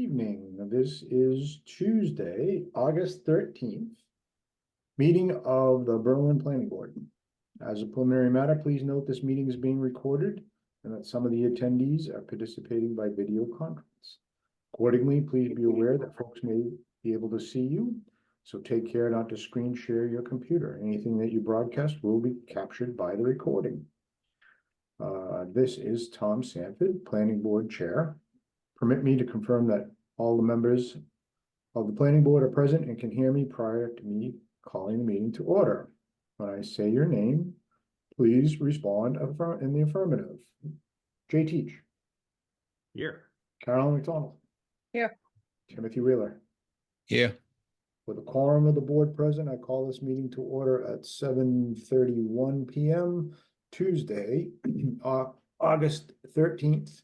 evening. This is Tuesday, August 13th, meeting of the Berlin Planning Board. As a preliminary matter, please note this meeting is being recorded and that some of the attendees are participating by video conference. Accordingly, please be aware that folks may be able to see you, so take care not to screen share your computer. Anything that you broadcast will be captured by the recording. This is Tom Sanford, Planning Board Chair. Permit me to confirm that all the members of the planning board are present and can hear me prior to me calling the meeting to order. When I say your name, please respond in the affirmative. Jay Teach. Here. Carolyn McDonald. Here. Timothy Wheeler. Here. With a quorum of the board present, I call this meeting to order at 7:31 p.m. Tuesday, August 13th,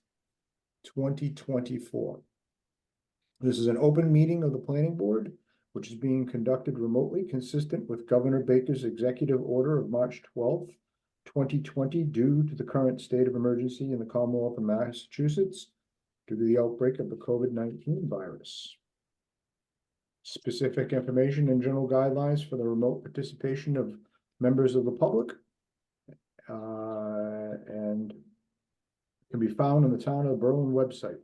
2024. This is an open meeting of the planning board, which is being conducted remotely, consistent with Governor Baker's executive order of March 12th, 2020, due to the current state of emergency in the Commonwealth of Massachusetts due to the outbreak of the COVID-19 virus. Specific information and general guidelines for the remote participation of members of the public and can be found on the Town of Berlin website.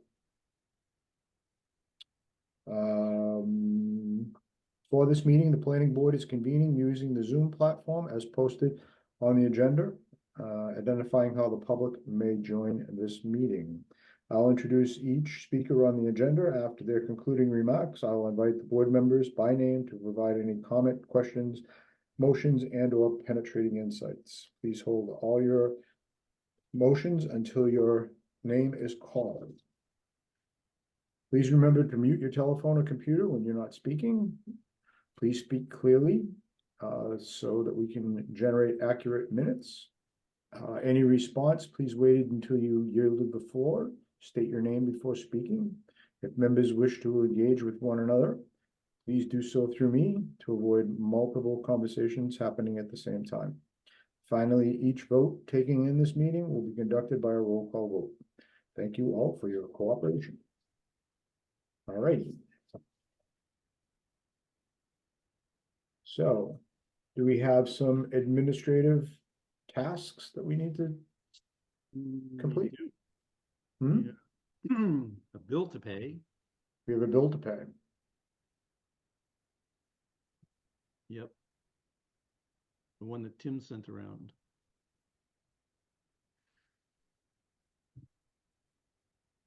For this meeting, the planning board is convening using the Zoom platform as posted on the agenda, identifying how the public may join this meeting. I'll introduce each speaker on the agenda. After their concluding remarks, I'll invite the board members by name to provide any comment, questions, motions, and/or penetrating insights. Please hold all your motions until your name is called. Please remember to mute your telephone or computer when you're not speaking. Please speak clearly so that we can generate accurate minutes. Any response, please wait until you yielded the floor. State your name before speaking. If members wish to engage with one another, please do so through me to avoid multiple conversations happening at the same time. Finally, each vote taken in this meeting will be conducted by a roll call vote. Thank you all for your cooperation. All righty. So, do we have some administrative tasks that we need to complete? A bill to pay. We have a bill to pay. Yep. The one that Tim sent around.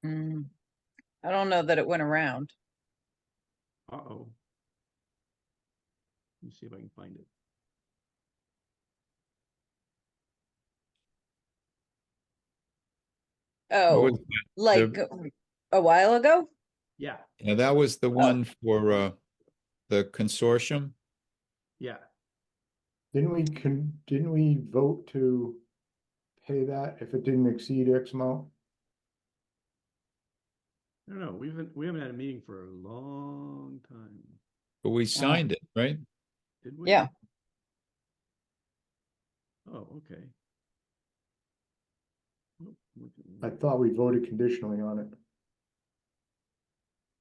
I don't know that it went around. Uh-oh. Let me see if I can find it. Oh, like a while ago? Yeah. Yeah, that was the one for the consortium. Yeah. Didn't we vote to pay that if it didn't exceed X amount? I don't know. We haven't had a meeting for a long time. But we signed it, right? Did we? Yeah. Oh, okay. I thought we voted conditionally on it.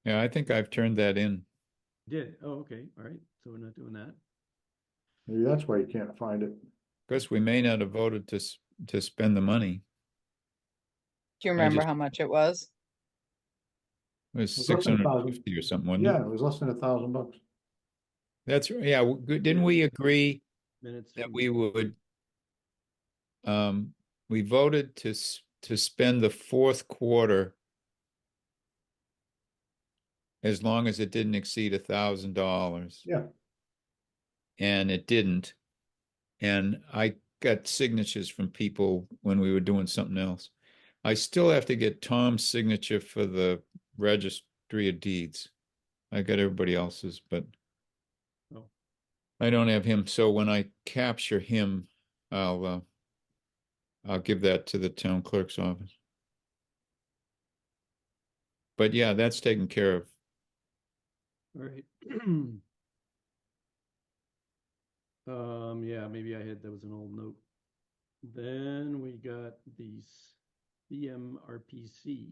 Yeah, I think I've turned that in. Did. Oh, okay. All right. So we're not doing that. Maybe that's why you can't find it. Because we may not have voted to spend the money. Do you remember how much it was? It was It was less than 650 or something, wasn't Yeah, it? it was less than $1,000. That's right. Yeah, didn't we agree Minutes. that we would we voted to spend the fourth quarter as long as it didn't exceed $1,000. Yeah. And it didn't. And I got signatures from people when we were doing something else. I still have to get Tom's signature for the registry of deeds. I got everybody else's, but I don't have him. So when I capture him, I'll give that to the town clerk's office. But yeah, that's taken care of. All right. Yeah, maybe that was an old note. Then we got the CMRPC.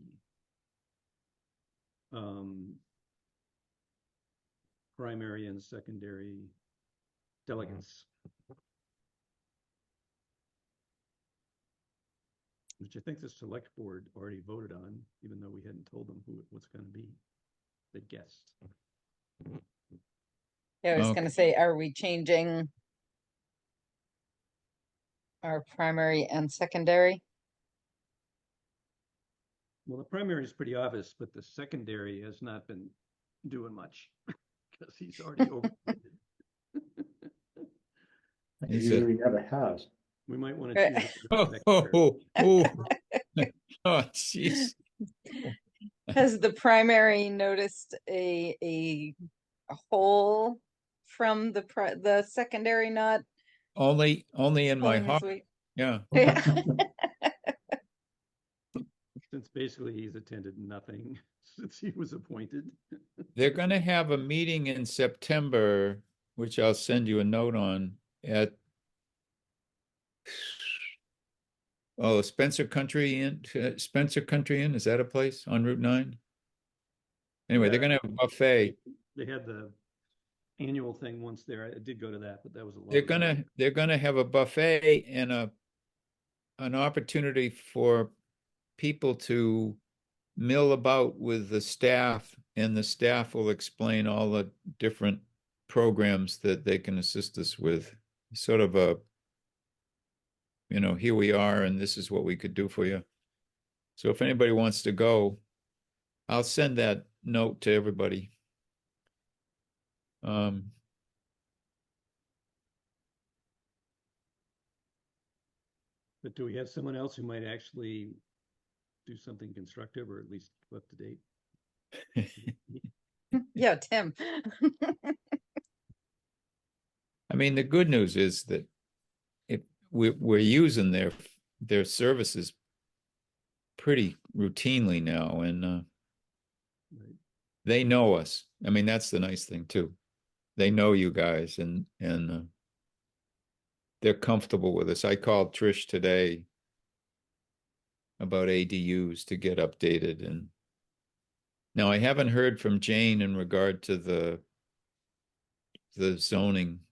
primary and secondary delegates. Which I think the select board already voted on, even though we hadn't told them who it was going to be. They guessed. Yeah, I was Okay. gonna say, are we changing our primary and secondary? Well, the primary is pretty obvious, but the secondary has not been doing much because he's already over. He Is it- usually never has. We might want Right. to choose. Oh, oh, oh, oh, jeez. Has the primary noticed a hole from the secondary not Only in my pulling his heart. weight? Yeah. Yeah. Since basically he's attended nothing since he was appointed. They're gonna have a meeting in September, which I'll send you a note on at Spencer Country Inn. Spencer Country Inn, is that a place on Route 9? Anyway, they're Yeah. gonna have a buffet. They had the annual thing once there. I did go to that, but that was a lot. They're gonna have a buffet and an opportunity for people to mill about with the staff, and the staff will explain all the different programs that they can assist us with. Sort of a, here we are, and this is what we could do for you. So if anybody wants to go, I'll send that note to everybody. But do we have someone else who might actually do something constructive or at least up to date? Yeah, Tim. I mean, the good news is that if we're using their services pretty routinely now, and Right. they know us. I mean, that's the nice thing too. They know you guys, and they're comfortable with us. I called Trish today about ADUs to get updated, and now I haven't heard from Jane in regard to the zoning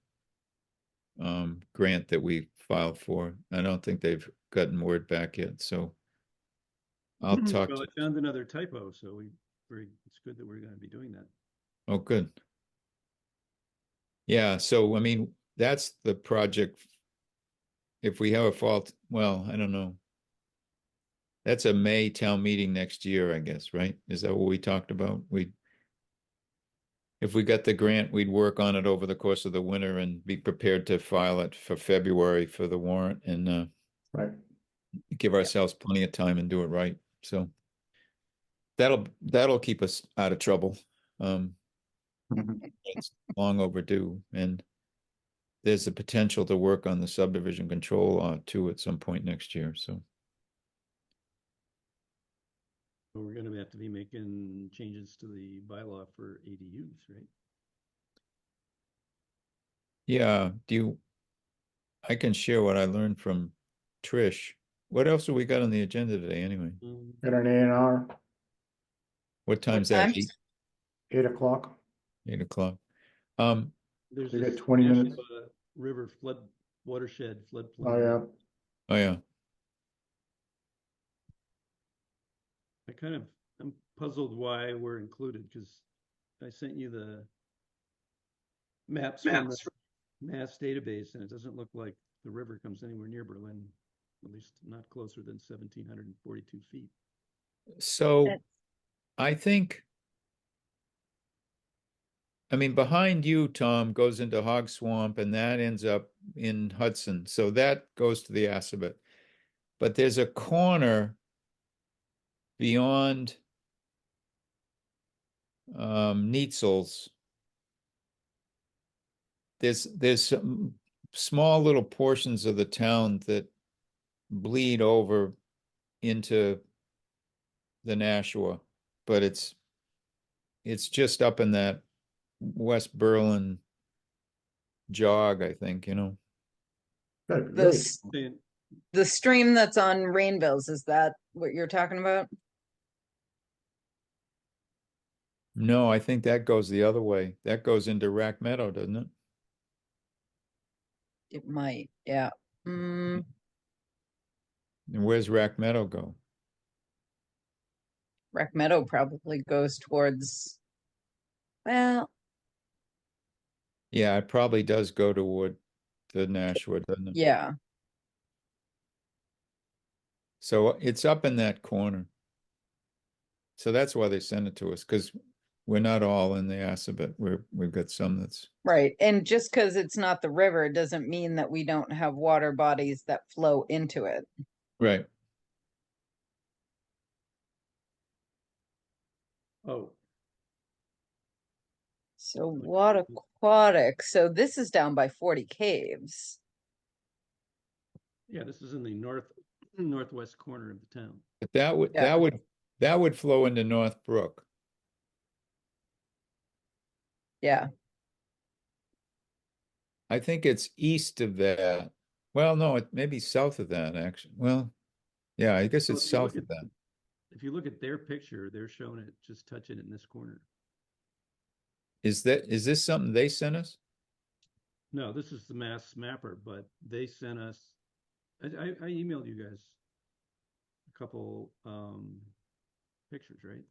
grant that we filed for. I don't think they've gotten word back yet, so I'll talk Well, to. I found another typo, so it's good that we're going to be doing that. Oh, good. Yeah, so I mean, that's the project. If we have a fault, well, I don't know. That's a May town meeting next year, I guess, right? Is that what we talked about? If we got the grant, we'd work on it over the course of the winter and be prepared to file it for February for the warrant, and Right. give ourselves plenty of time and do it right. So that'll keep us out of trouble. It's long overdue, and there's the potential to work on the subdivision control law too at some point next year. So But we're going to have to be making changes to the bylaw for ADUs, right? yeah, I can share what I learned from Trish. What else have we got on the agenda today anyway? Got an A&R, What time's that? time? 8 o'clock. 8 o'clock. There's We this got 20 National, minutes. River watershed floodplain. Oh, yeah. Oh, yeah. I'm puzzled why we're included, because I sent you the maps from the Mass database, and it doesn't look like the river comes anywhere near Berlin, at least not closer than 1,742 feet. So That's- I think, I mean, behind you, Tom, goes into Hog Swamp, and that ends up in Hudson. So that goes to the Assabet. But there's a corner beyond Neitzel's. There's some small little portions of the town that bleed over into the Nashua, but it's just up in that West Berlin jog, I think, Good, really. This And the stream that's on Rainbills, is that what you're talking about? No, I think that goes the other way. That goes into Rack Meadow, doesn't it? It might, yeah. Mm, And where's Rack Meadow go? Rec Meadow probably goes towards, well, Yeah, it probably does go toward the Nashua, doesn't it? yeah, So it's up in that corner. So that's why they send it to us, because we're not all in the Assabet. We've got some that's right. And just because it's not the river doesn't mean that we don't have water bodies that flow into it. right. Oh, So what aquatic, so this is down by 40 Caves. yeah, this is in the northwest corner of the town. But that would Yeah. that would flow into North Brook. Yeah, I think it's east of that. Well, no, it may be south of that, actually. Well, yeah, I guess Well, it's if you look south of at- that. If you look at their picture, they're showing it just touching it in this corner. Is this something they sent us? No, this is the Mass Mapper, but they sent us, I emailed you guys a couple pictures, right?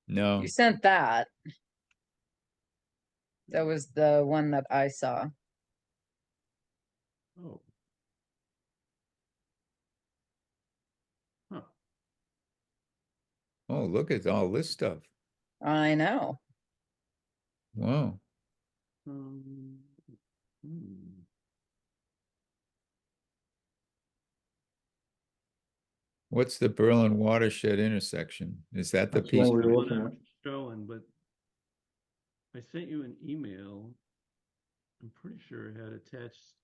No. you sent that. That was the one that I saw. Oh. Huh. Oh, look at all this stuff. I know. Wow. Hmm. What's the Berlin watershed intersection? Is that the That's the piece? one we The were one looking I'm at. showing, but I sent you an email. I'm pretty sure it had attached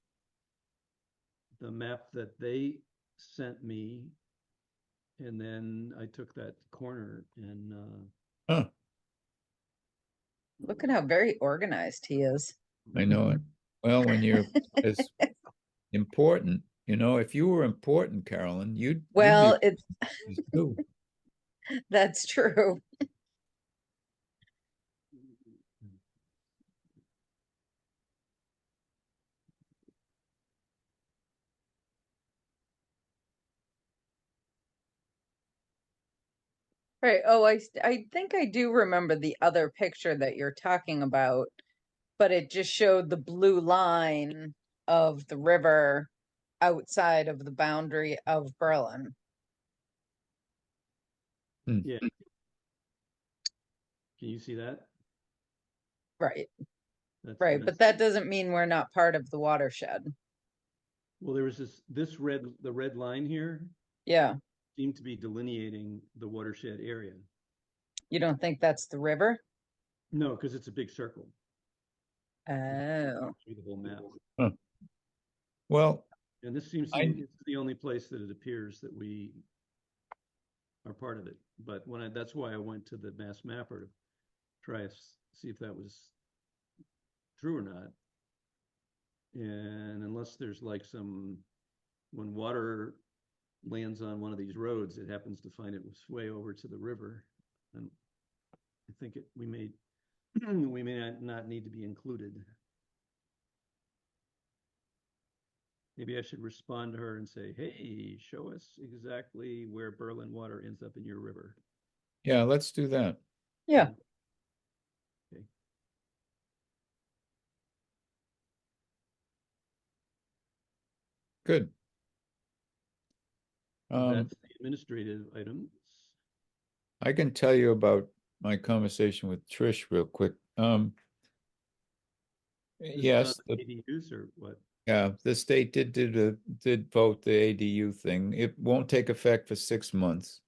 the map that they sent me. And then I took that corner and Huh, Look at how very organized he is. I know it. Well, when you're as important, if you were important, Carolyn, you'd Well, be these too. that's true. Right. Oh, I think I do remember the other picture that you're talking about, but it just showed the blue line of the river outside of the boundary of Berlin. yeah. Can you see that? Right. That's Right. But that doesn't mean we're not part of the watershed. well, there was the red line here Yeah. seemed to be delineating the watershed area. You don't think that's the river? No, because it's a big circle. Oh. Through the whole map. Huh. Well, And this seems I- it's the only place that it appears that we are part of it. But that's why I went to the Mass Mapper to try to see if that was true or not. And unless there's like when water lands on one of these roads, it happens to find it way over to the river. And I think we may not need to be included. Maybe I should respond to her and say, hey, show us exactly where Berlin water ends up in your river. yeah, let's do that. Yeah. Okay. Good. That's the administrative items. I can tell you about my conversation with Trish real quick. Is this Yes, on ADUs or what? yeah, the state did vote the ADU thing. It won't take effect for 6 months.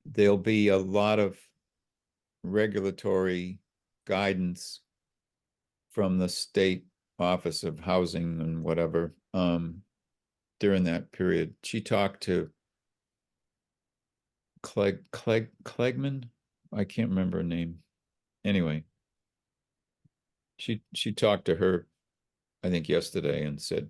There'll be a lot of regulatory guidance from the state office of housing and whatever, during that period. She talked to Clegman. I can't remember her name. Anyway, she talked to her, I think yesterday, and said,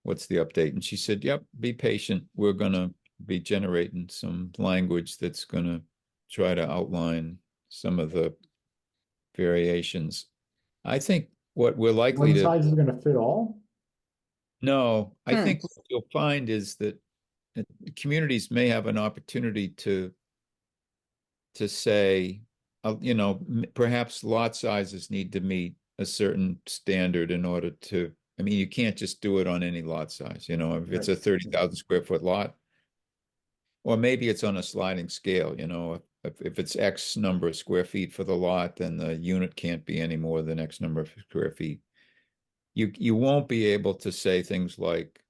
what's the update? And she said, yep, be patient. We're gonna be generating some language that's gonna try to outline some of the variations. I think what we're likely One to, size is gonna fit all? no, I Hmm. think what you'll find is that communities may have an opportunity to say, you know, perhaps lot sizes need to meet a certain standard in order to, I mean, you can't just do it on any lot size, you know, if it's a Right. 30,000 square foot lot, or maybe it's on a sliding scale, you know, if it's X number of square feet for the lot, then the unit can't be any more than X number of square feet. You won't be able to say things like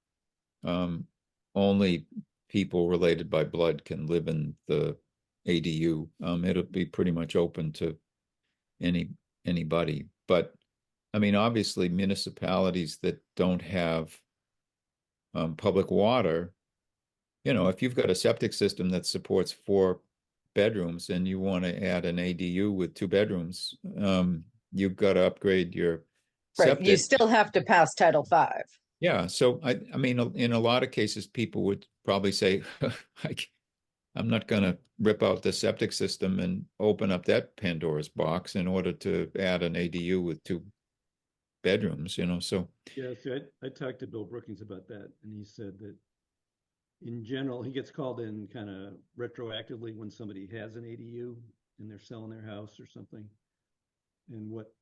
only people related by blood can live in the ADU. It'll be pretty much open to anybody. But I mean, obviously, municipalities that don't have public water, you know, if you've got a septic system that supports 4 bedrooms and you want to add an ADU with 2 bedrooms, you've got to upgrade your Right, you septic. still have to pass Title V. Yeah, so I mean, in a lot of cases, people would probably say, I'm not going to rip out the septic system and open up that Pandora's box in order to add an ADU with 2 bedrooms, you know. So Yeah, see, I talked to Bill Brookings about that, and he said that in general, he gets called in kind of retroactively when somebody has an ADU and they're selling their house or something. And what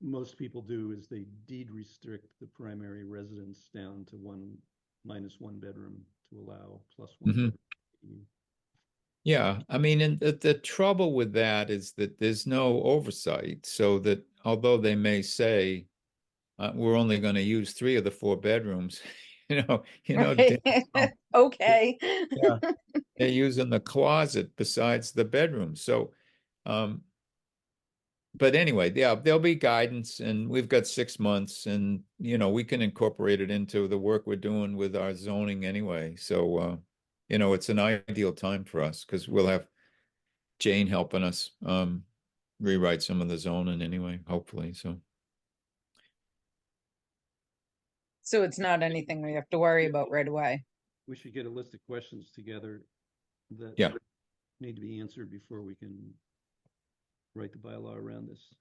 most people do is they deed restrict the primary residence down to 1 minus 1 bedroom to allow plus 1 Mhm. bedroom. yeah, I mean, and the trouble with that is that there's no oversight, so that although they may say we're only going to use 3 of the 4 bedrooms, Right, okay. yeah, they're using the closet besides the bedroom. So, um, but anyway, yeah, there'll be guidance, and we've got 6 months, and we can incorporate it into the work we're doing with our zoning anyway. So, it's an ideal time for us because we'll have Jane helping us rewrite some of the zoning anyway, hopefully. So, So it's not anything we have to worry about right away. We should get a list of questions together that yeah, need to be answered before we can write the bylaw around this.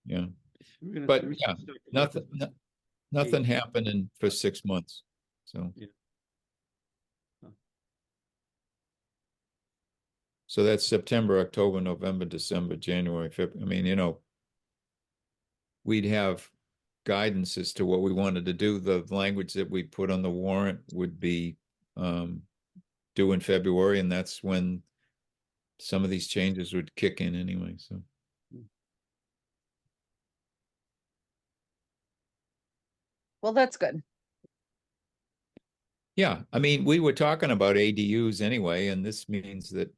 yeah. We're gonna But start yeah, to look nothing, at nothing Hey. happening for 6 months. So, Yeah. Huh. so that's September, October, November, December, January, February. I mean, we'd have guidance as to what we wanted to do. The language that we put on the warrant would be due in February, and that's when some of these changes would kick in anyway. So, Well, that's good. yeah, I mean, we were talking about ADUs anyway, and this means that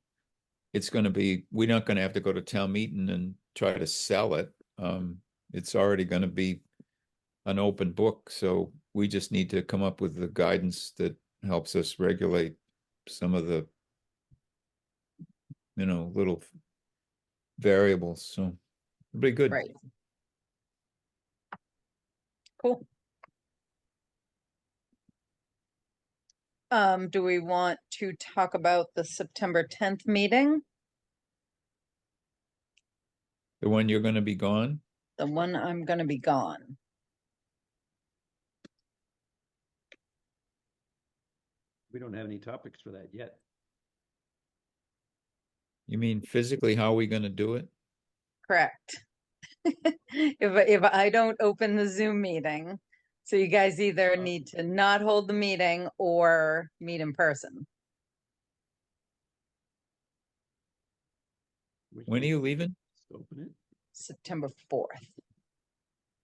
we're not going to have to go to town meeting and try to sell it. It's already going to be an open book. So we just need to come up with the guidance that helps us regulate some of the, little variables. So it'll be good. Right. Cool. Do we want to talk about the September 10th meeting? The one you're going to be gone? The one I'm gonna be gone. We don't have any topics for that yet. You mean physically, how are we going to do it? Correct. If I don't open the Zoom meeting, so you guys either need to not hold the meeting or meet in person. When are you leaving? Open it. September 4th.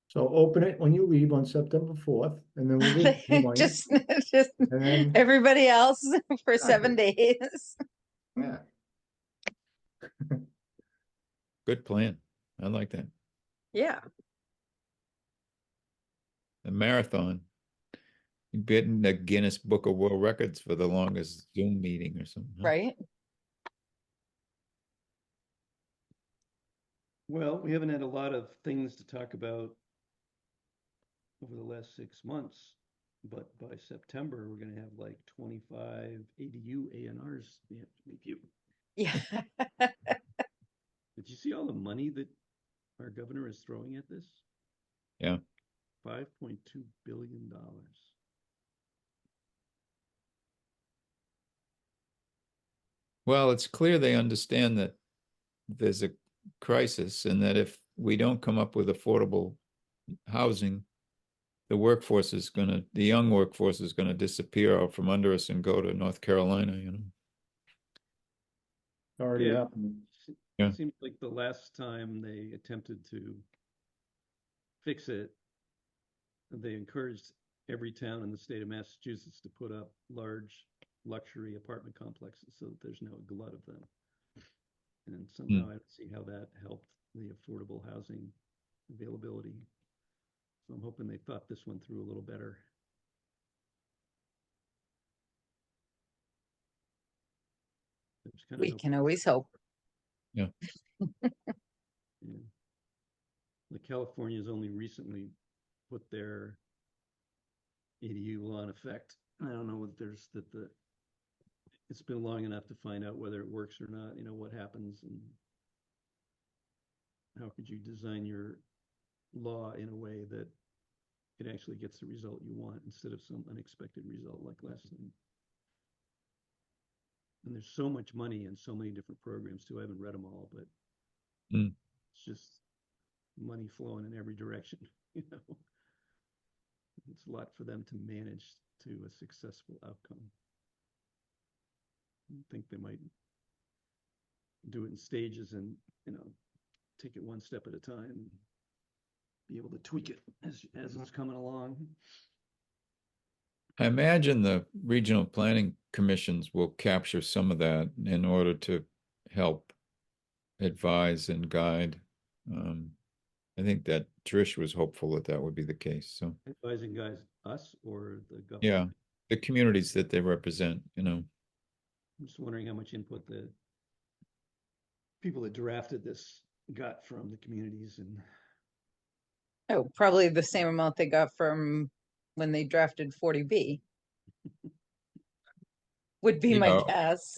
So open it when you leave on September 4th, and then we'll join. Just And then, everybody else for 7 Exactly. days. yeah, Good plan. I like that. Yeah, A marathon. You've been in the Guinness Book of World Records for the longest Zoom meeting or something. Huh? right? Well, we haven't had a lot of things to talk about over the last 6 months, but by September, we're gonna have like 25 ADU ANRs we have to review. Yeah. money that our governor is throwing at this? Yeah. $5.2 billion. Well, it's clear they understand that there's a crisis and that if we don't come up with affordable housing, the young workforce is gonna disappear out from under us and go to North Carolina, you know? Already Yeah. happened. Yeah. It seems like the last time they attempted to fix it, they encouraged every town in the state of Massachusetts to put up large luxury apartment complexes so that there's no glut of them. And somehow I don't see how that helped the affordable housing availability. So I'm hoping they thought this one through a little better. There's kind of We no, can always hope. yeah. Like California's only recently put their ADU law in effect. I don't know what there's it's been long enough to find out whether it works or not, you know, what happens and how could you design your law in a way that it actually gets the result you want instead of some unexpected result like last time. And there's so much money and so many different programs too. I haven't read them all, but it's just money flowing in every direction, you know. It's a lot for them to manage to a successful outcome. I think they might do it in stages and, you know, take it one step at a time and be able to tweak it as it's coming along. I imagine the regional planning commissions will capture some of that in order to help advise and guide. I think that Trish was hopeful that that would be the case. So Advising guys, us or the government? yeah, the communities that they represent, you know. I'm just wondering how much input the people that drafted this got from the communities and Oh, probably the same amount they got from when they drafted 40B. Would be my Yeah. guess.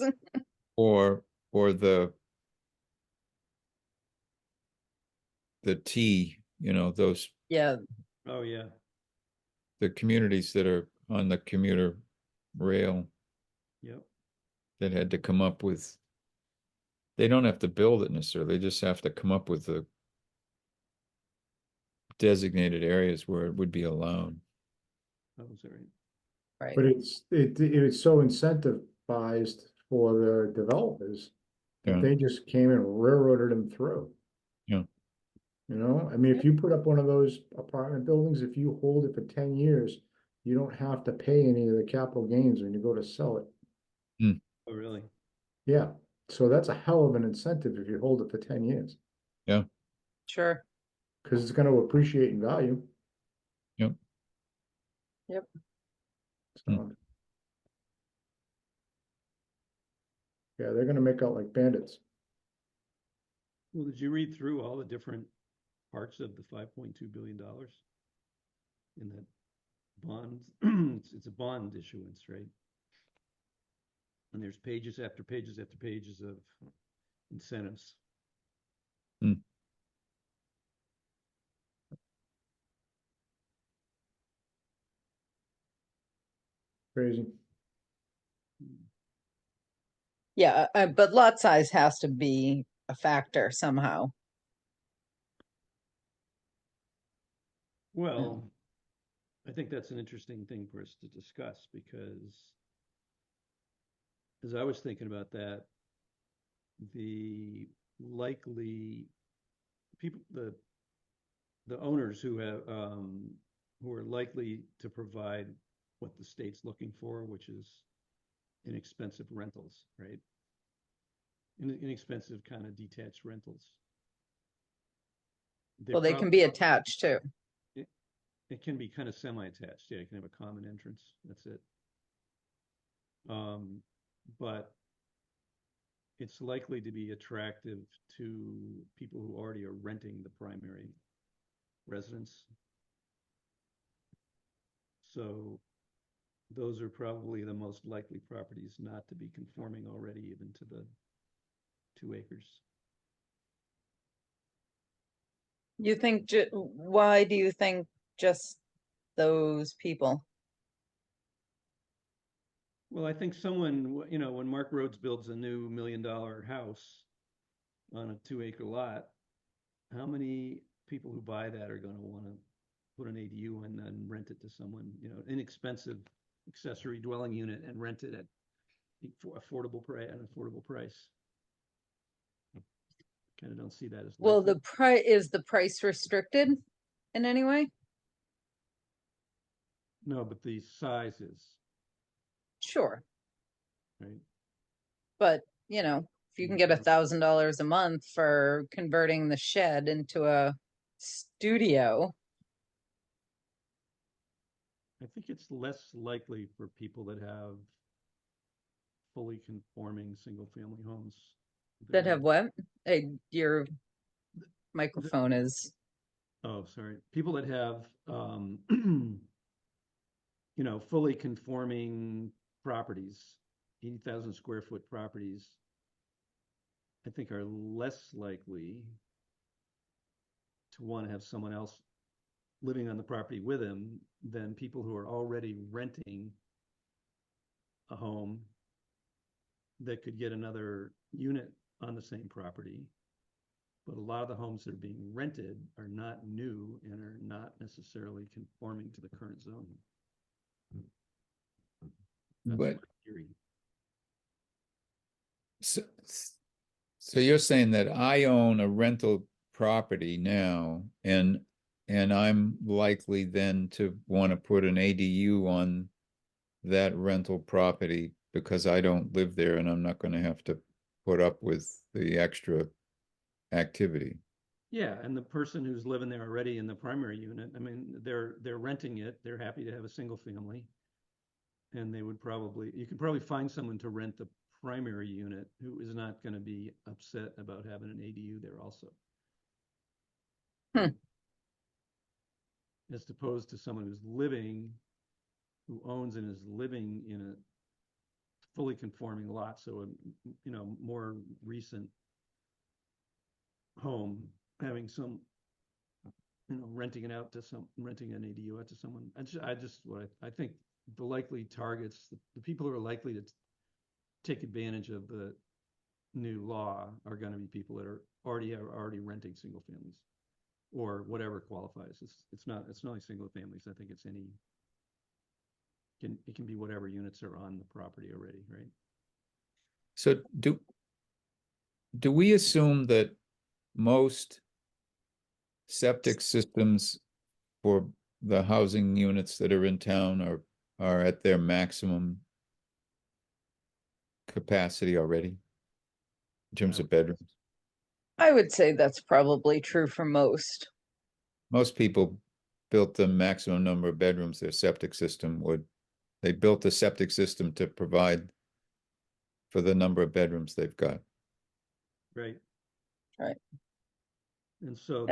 or the T, you know, those Yeah, oh yeah. the communities that are on the commuter rail Yep. that had to come up with, they don't have to build it necessarily, they just have to come up with the designated areas where it would be allowed. That was right. right. But it's so incentivized for the developers that Yeah. they just came and railroaded them through. Yeah. You know, I mean, if you put up one of those apartment buildings, if you hold it for 10 years, you don't have to pay any of the capital gains when you go to sell it. Oh really? Yeah, so that's a hell of an incentive if you hold it for 10 years, Yeah. Sure. because it's going to appreciate in value. Yep. Yep. So, yeah, they're going to make out like bandits. Well, did you read through all the different parts of the $5.2 billion in that bond? It's a bond issuance, right? And there's pages after pages after pages of incentives. Crazy. Yeah, but lot size has to be a factor somehow. Well, I think that's an interesting thing for us to discuss because as I was thinking about that, the likely people, the owners who have who are likely to provide what the state's looking for, which is inexpensive rentals, right? Inexpensive kind of detached rentals. Well, they can be attached too. It can be kind of semi-attached. Yeah, you can have a common entrance. That's it. But it's likely to be attractive to people who already are renting the primary residence. So those are probably the most likely properties not to be conforming already even to the 2 acres. You think, why do you think just those people? Well, I think someone, you know, when Mark Rhodes builds a new $1 million house on a 2-acre lot, how many people who buy that are going to want to put an ADU in and rent it to someone, you know, inexpensive accessory dwelling unit and rent it at affordable price, an affordable price? Kind of don't see that as Well, likely. is the price restricted in any way? No, but the size is, Sure, right? but you know, if you can get $1,000 a month for converting the shed into a studio, I think it's less likely for people that have fully conforming single-family homes. that have what? Hey, your The- microphone is. Oh, sorry. People that have, you know, fully conforming properties, 80,000 square foot properties, I think are less likely to want to have someone else living on the property with them than people who are already renting a home that could get another unit on the same property. But a lot of the homes that are being rented are not new and are not necessarily conforming to the current zoning. That's my But theory. so, so you're saying that I own a rental property now, and I'm likely then to want to put an ADU on that rental property because I don't live there and I'm not going to have to put up with the extra activity. Yeah, and the person who's living there already in the primary unit, I mean, they're renting it. They're happy to have a single family. And they would probably, you could probably find someone to rent the primary unit who is not going to be upset about having an ADU there also. Hmm. As opposed to someone who owns and is living in a fully conforming lot, so a, you know, more recent home, having some, you know, renting an ADU out to someone. I think the likely targets, the people who are likely to take advantage of the new law are going to be people that are already renting single families or whatever qualifies. It's not only single families. I think it's it can be whatever units are on the property already, right? So do we assume that most septic systems for the housing units that are in town are at their maximum capacity already in terms of bedrooms? I would say that's probably true for most. Most people built the maximum number of bedrooms their septic system would. They built the septic system to provide for the number of bedrooms they've got. Right. Right. And so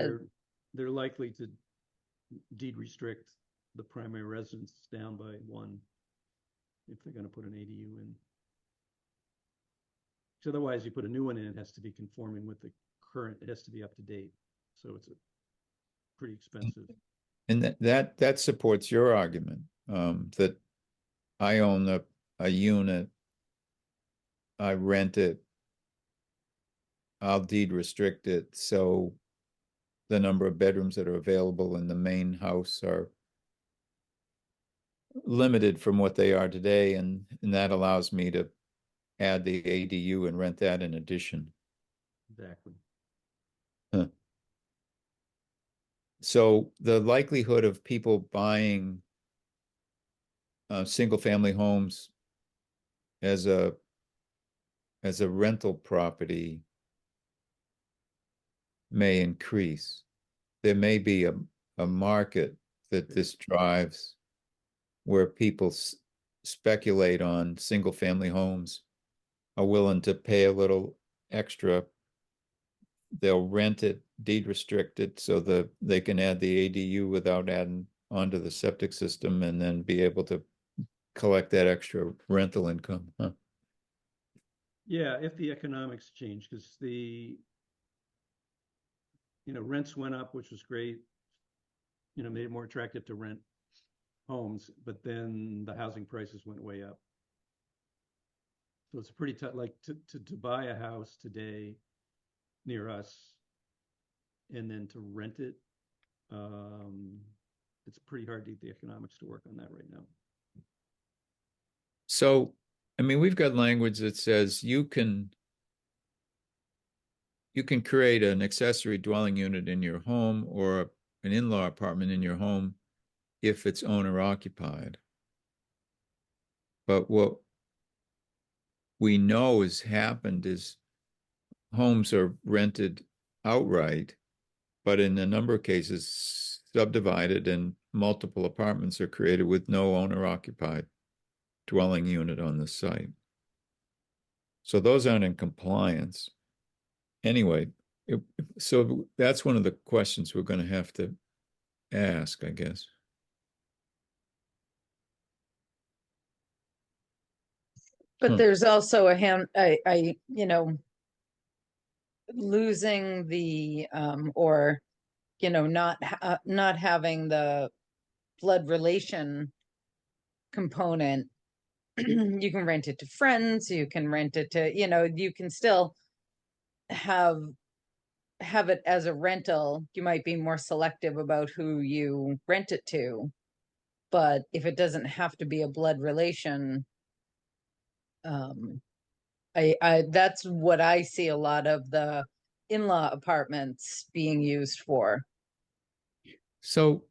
they're likely to deed restrict the primary residence down by 1 if they're going to put an ADU in. So otherwise, you put a new one in, it has to be conforming with the current. It has to be up to date. So it's pretty expensive. And that supports your argument that I own a unit, I rent it, I'll deed restrict it, so the number of bedrooms that are available in the main house are limited from what they are today, and that allows me to add the ADU and rent that in addition. Exactly. Huh. So the likelihood of people buying single family homes as a rental property may increase. There may be a market that this drives where people speculate on single family homes, are willing to pay a little extra. They'll rent it, deed restrict it, so that they can add the ADU without adding onto the septic system and then be able to collect that extra rental income. Huh? Yeah, if the economics change, because rents went up, which was great. Made it more attractive to rent homes, but then the housing prices went way up. So it's pretty tough, like to buy a house today near us and then to rent it. It's pretty hard to get the economics to work on that right now. So, I mean, we've got language that says you can create an accessory dwelling unit in your home or an in-law apartment in your home if it's owner occupied. But what we know has happened is homes are rented outright, but in a number of cases subdivided and multiple apartments are created with no owner occupied dwelling unit on the site. So those aren't in compliance. Anyway, so that's one of the questions we're going to have to ask, I guess. But there's also losing the or not having the blood relation component. You can rent it to friends, you can rent it to, you can still have it as a rental. You might be more selective about who you rent it to, but if it doesn't have to be a blood relation, I that's what I see a lot of the in-law apartments being used for. So,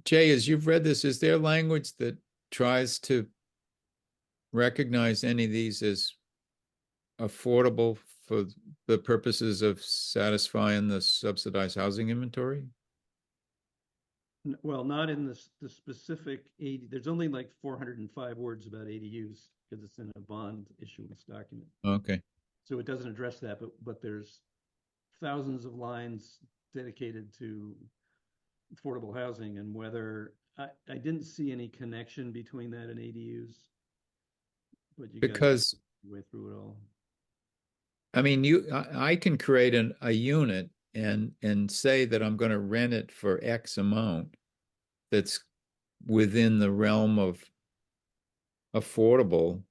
Jay, as you've read this, is there language that tries to recognize any of these as affordable for the purposes of satisfying the subsidized housing inventory? Well, not in the specific 80. There's only like 405 words about ADUs because it's in a bond issuance document. Okay. So it doesn't address that, but there's thousands of lines dedicated to affordable housing, and whether I didn't see any connection between that and ADUs, but you Because guys way through it all. I mean, I can create a unit and say that I'm going to rent it for X amount that's within the realm of affordable,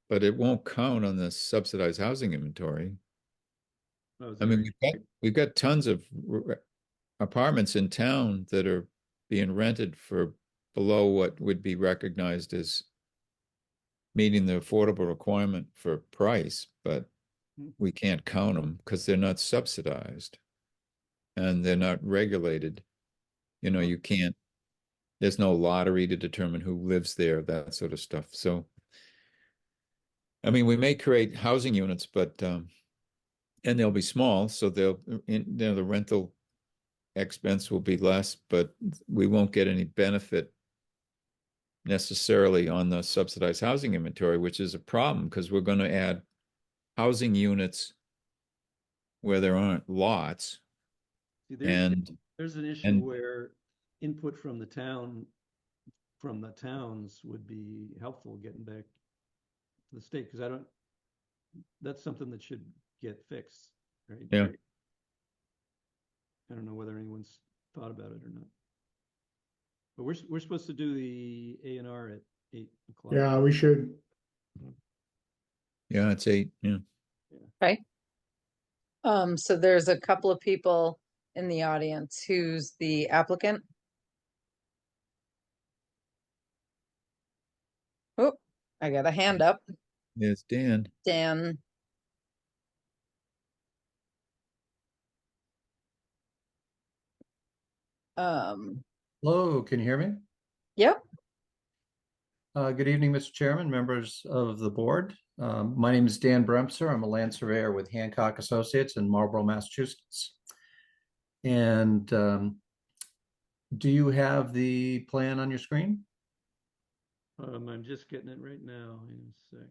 but it won't count on the subsidized housing inventory. I mean, we've got tons of apartments in town that are being rented for below what would be recognized as meeting the affordable requirement for price, but we can't count them because they're not subsidized and they're not regulated. You can't, there's no lottery to determine who lives there, that sort of stuff. So, I mean, we may create housing units, but, and they'll be small, so the rental expense will be less, but we won't get any benefit necessarily on the subsidized housing inventory, which is a problem because we're going to add housing units where there aren't lots. See, there's an issue where input from the towns would be helpful getting back to the state, because that's something that should get fixed, right? Yeah. I don't know whether anyone's thought about it or not. But we're supposed to do the A&R at 8 o'clock. Yeah, we should. Yeah, it's 8. Yeah. Okay. So there's a couple of people in the audience. Who's the applicant? Oh, I got a hand up. It's Dan. Dan. Hello, can you hear me? Yep. Good evening, Mr. Chairman, members of the board. My name is Dan Bremser. I'm a land surveyor with Hancock Associates in Marlborough, Massachusetts. And do you have the plan on your screen? I'm just getting it right now. In a sec.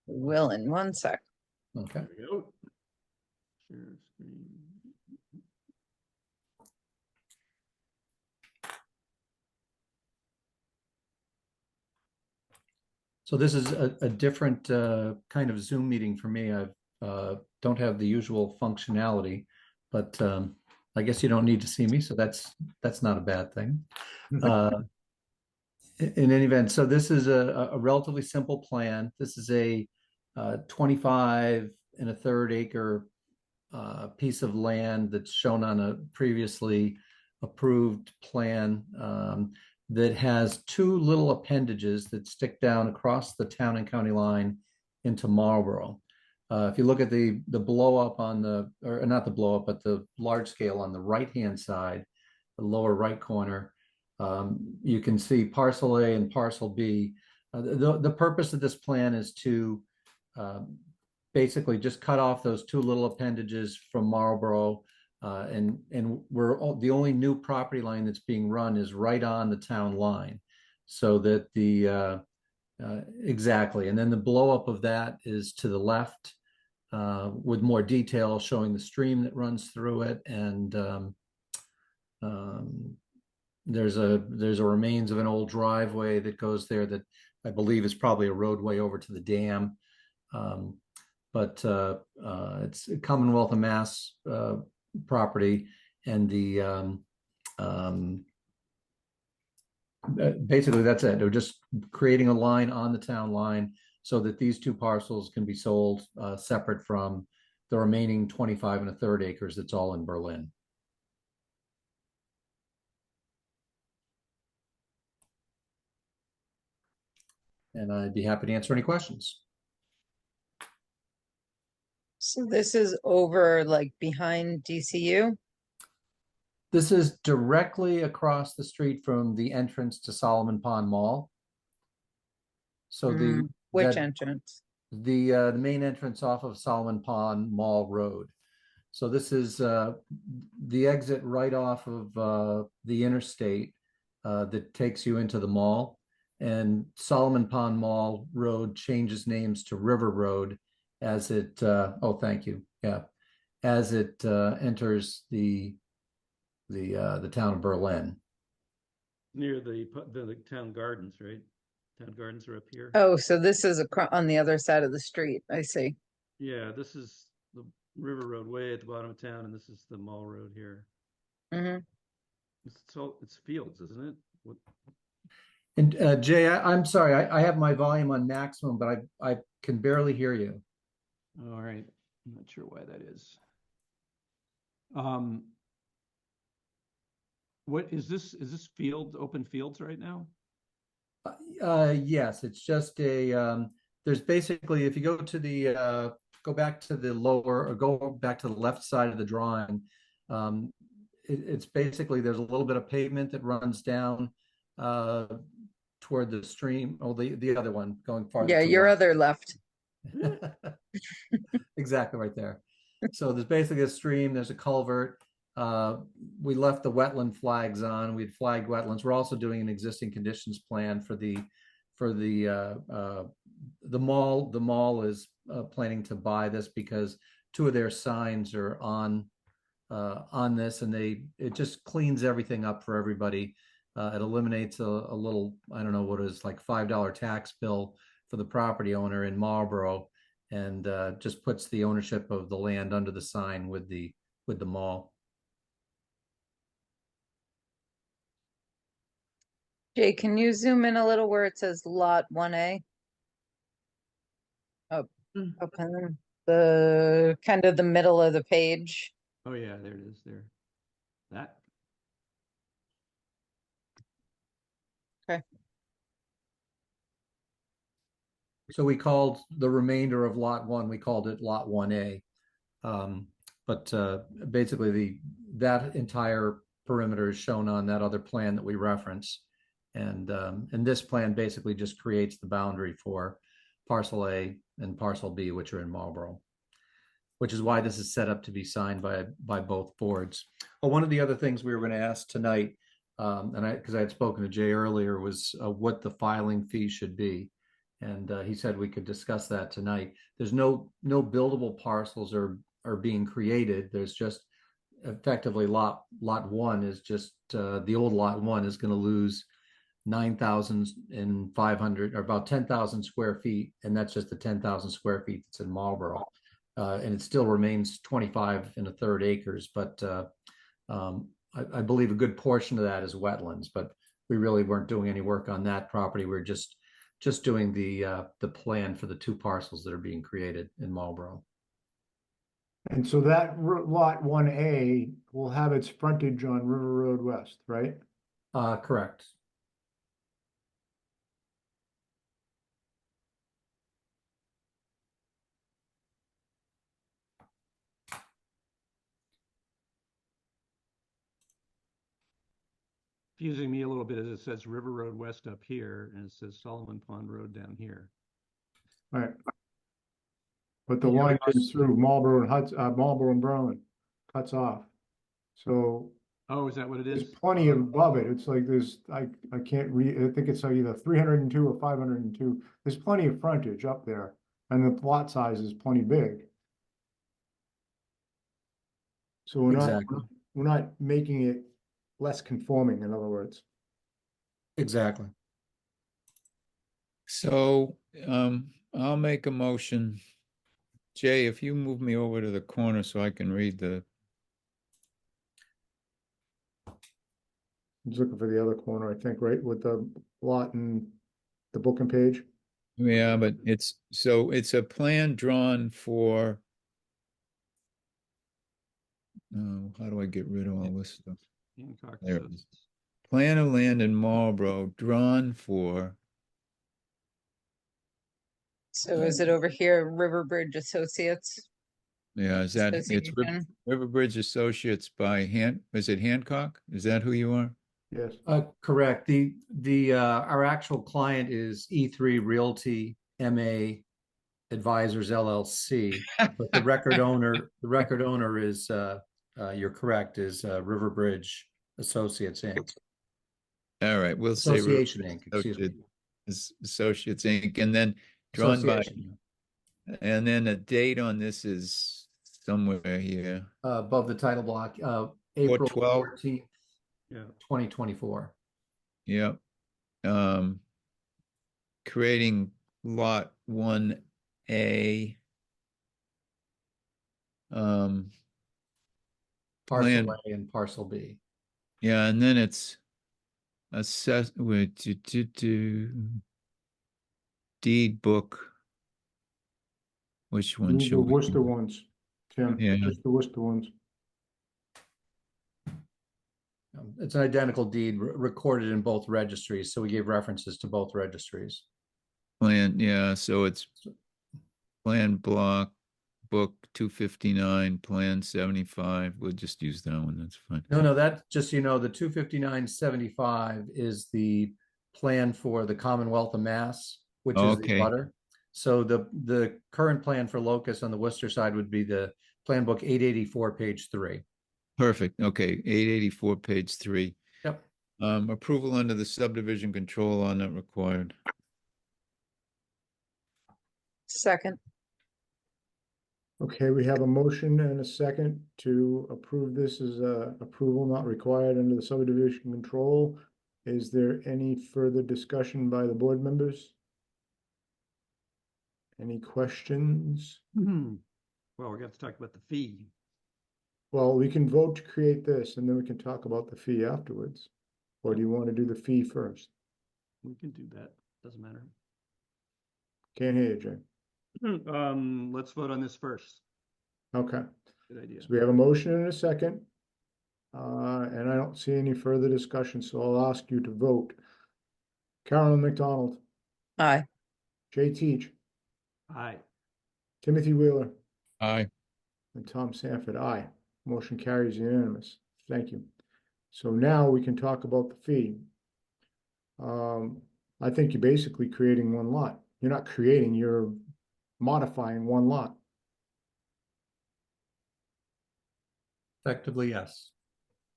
Will in 1 sec. Okay. There we go. Share screen. So this is a different kind of Zoom meeting for me. I don't have the usual functionality, but I guess you don't need to see me, so that's not a bad thing. In any event, so this is a relatively simple plan. This is a 25 and a third acre piece of land that's shown on a previously approved plan that has two little appendages that stick down across the town and county line into Marlboro. If you look at the blow up on the, or not the blow up, but the large scale on the right-hand side, the lower right corner, you can see parcel A and parcel B. The purpose of this plan is to basically just cut off those two little appendages from Marlboro. And the only new property line that's being run is right on the town line. So that exactly. And then the blow up of that is to the left with more detail showing the stream that runs through it. And there's a remains of an old driveway that goes there that I believe is probably a roadway over to the dam. But it's Commonwealth of Mass property, and the basically that's it. They're just creating a line on the town line so that these two parcels can be sold separate from the remaining 25 and a third acres that's all in Berlin. And I'd be happy to answer any questions. So this is over like behind DCU? This is directly across the street from the entrance to Solomon Pond Mall. So which that- entrance? The main entrance off of Solomon Pond Mall Road. So this is the exit right off of the interstate that takes you into the mall. And Solomon Pond Mall Road changes names to River Road as it oh, thank you. Yeah, as it enters the town of Berlin. Near the town gardens, right? Town gardens are up here. Oh, so this is on the other side of the street. I see. Yeah, this is the River Road way at the bottom of town, and this is the Mall Road here. Mm-hmm. It's fields, isn't it? What? And Jay, I'm sorry, I have my volume on maximum, but I can barely hear you. All right, I'm not sure why that is. What is this? Is this open fields right now? Yes, it's just a there's basically, if you go to the go back to the lower, or go back to the left side of the drawing, it's basically, there's a little bit of pavement that runs down toward the stream. Oh, the other one going farther. Yeah, your other left. Exactly right there. So there's basically a stream, there's a culvert. We left the wetland flags on. We'd flagged wetlands. We're also doing an existing conditions plan for the mall. The mall is planning to buy this because two of their signs are on this, and it just cleans everything up for everybody. It eliminates a little, I don't know what it is, like $5 tax bill for the property owner in Marlboro, and just puts the ownership of the land under the sign with the mall. Jay, can you zoom in a little where it says Lot 1A? Up in the kind of the middle of the page. Oh yeah, there it is. There. That. Okay. So we called the remainder of Lot 1, we called it Lot 1A. But basically that entire perimeter is shown on that other plan that we reference. And this plan basically just creates the boundary for parcel A and parcel B, which are in Marlboro, which is why this is set up to be signed by both boards. Well, one of the other things we were going to ask tonight, because I had spoken to Jay earlier, was what the filing fee should be. And he said we could discuss that tonight. There's no buildable parcels are being created. There's just effectively lot 1 is just the old lot 1 is going to lose 9,500 or about 10,000 square feet, and that's just the 10,000 square feet that's in Marlboro, and it still remains 25 and a third acres. But I believe a good portion of that is wetlands, but we really weren't doing any work on that property. We're just doing the plan for the 2 parcels that are being created in Marlborough. And so that lot 1A will have its frontage on River Road West, right? Correct. Confusing me a little bit as it says River Road West up here and it says Solomon Pond Road down here. All right. But the Yeah, line we- goes through Marlboro and Marlboro and Berlin, cuts off. So Oh, is that what it there's is? plenty above it. It's like there's, I can't read, I think it's either 302 or 502. There's plenty of frontage up there and the lot size is plenty big. So Exactly. we're not making it less conforming, in other words. Exactly. So, I'll make a motion. Jay, if you move me over to the corner so I can read the, I'm just looking for the other corner, I think, right, with the lot and the book and page. yeah, but it's a plan drawn for. Oh, how do I get rid of all this stuff? Hancock There it is. Associates. Plan of land in Marlborough drawn for, So is it over here, Riverbridge Associates? yeah, is that, it's Association? Riverbridge Associates by is it Hancock? Is that who you are? Yes. Correct. Our actual client is E3 Realty MA Advisors LLC, but the record owner is you're correct, is Riverbridge Associates Inc. All right, we'll say Association Inc. Excuse me. Associates Inc. And then drawn by, Association, and then a date on this is somewhere here. above the title block, April 12. 14th, Yeah. 2024. Yep. Creating lot 1A. Parcel Plan, A and parcel B. yeah, and then it's assess with deed book. Which one The should we? Worcester ones, Tim, Yeah. just the Worcester ones. It's an identical deed recorded in both registries, so we gave references to both registries. Plan, yeah, so it's plan block, book 259, plan 75. We'll just use that one, that's fine. No, that, just so you know, the 25975 is the plan for the Commonwealth of Mass, which is the Okay. butter. So the current plan for Locust on the Worcester side would be the plan book 884, page 3. Perfect, okay, 884, page 3. Yep. Approval under the subdivision control law not required. Second. Okay, we have a motion and a second to approve this as a approval not required under the subdivision control. Is there any further discussion by the board members? Any questions? Well, we're going to talk about the fee. Well, we can vote to create this and then we can talk about the fee afterwards. Or do you want to do the fee first? We can do that. Doesn't matter. Can't hear you, Jay. Let's vote on this first. Okay, Good idea. so we have a motion and a second. And I don't see any further discussion, so I'll ask you to vote. Carolyn McDonald, Aye. Jay Teach, Aye. Timothy Wheeler, Aye. and Tom Sanford, aye. Motion carries unanimous. Thank you. So now we can talk about the fee. I think you're basically creating one lot. You're not creating, you're modifying one lot. Effectively, yes.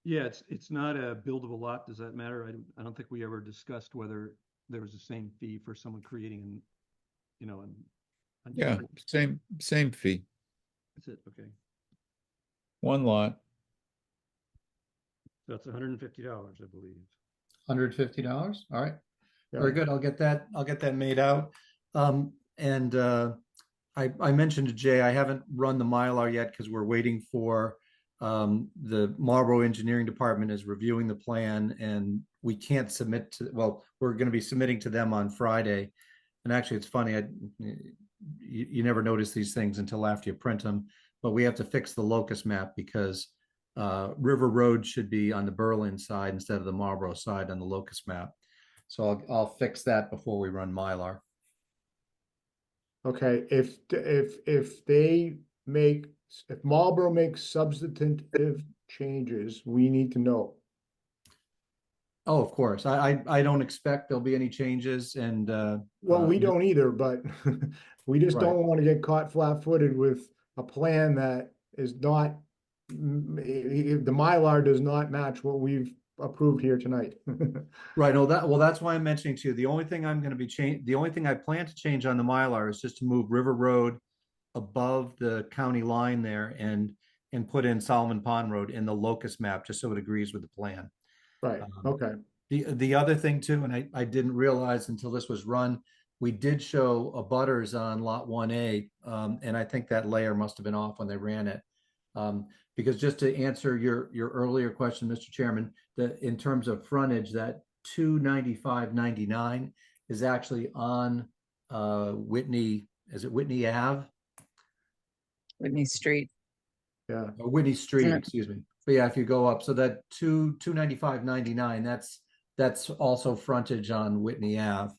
Yeah, it's not a buildable lot. Does that matter? I don't think we ever discussed whether there was the same fee for someone creating an, Yeah, same fee, That's it. Okay. one lot. So that's $150, I believe. $150. All right. Yeah. Very good. I'll get that made out. I mentioned to Jay, I haven't run the Mylar yet because we're waiting for the Marlboro Engineering Department is reviewing the plan, and we can't submit to, well, we're going to be submitting to them on Friday. And actually, it's funny, you never notice these things until after you print them, but we have to fix the locus map because River Road should be on the Berlin side instead of the Marlboro side on the locus map. So I'll fix that before we run Mylar. Okay, if Marlboro makes substantive changes, we need to know. Oh, of course. I don't expect there'll be any changes, and Well, we don't either, but we just Right. don't want to get caught flat-footed with a plan that is not, the Mylar does not match what we've approved here tonight. Right. No, that's why I'm mentioning to you. The only thing I'm going to be the only thing I plan to change on the Mylar is just to move River Road above the county line there and put in Solomon Pond Road in the locus map, just so it agrees with the plan. Right, okay, The other thing too, and I didn't realize until this was run, we did show abutters on lot 1A, and I think that layer must have been off when they ran it. Because just to answer your earlier question, Mr. Chairman, that in terms of frontage, that 295.99 is actually on Whitney, is it Whitney Ave? Whitney Street. yeah. Or Whitney Street, Yeah. excuse me. But yeah, if you go up, so that 295.99, that's also frontage on Whitney Ave.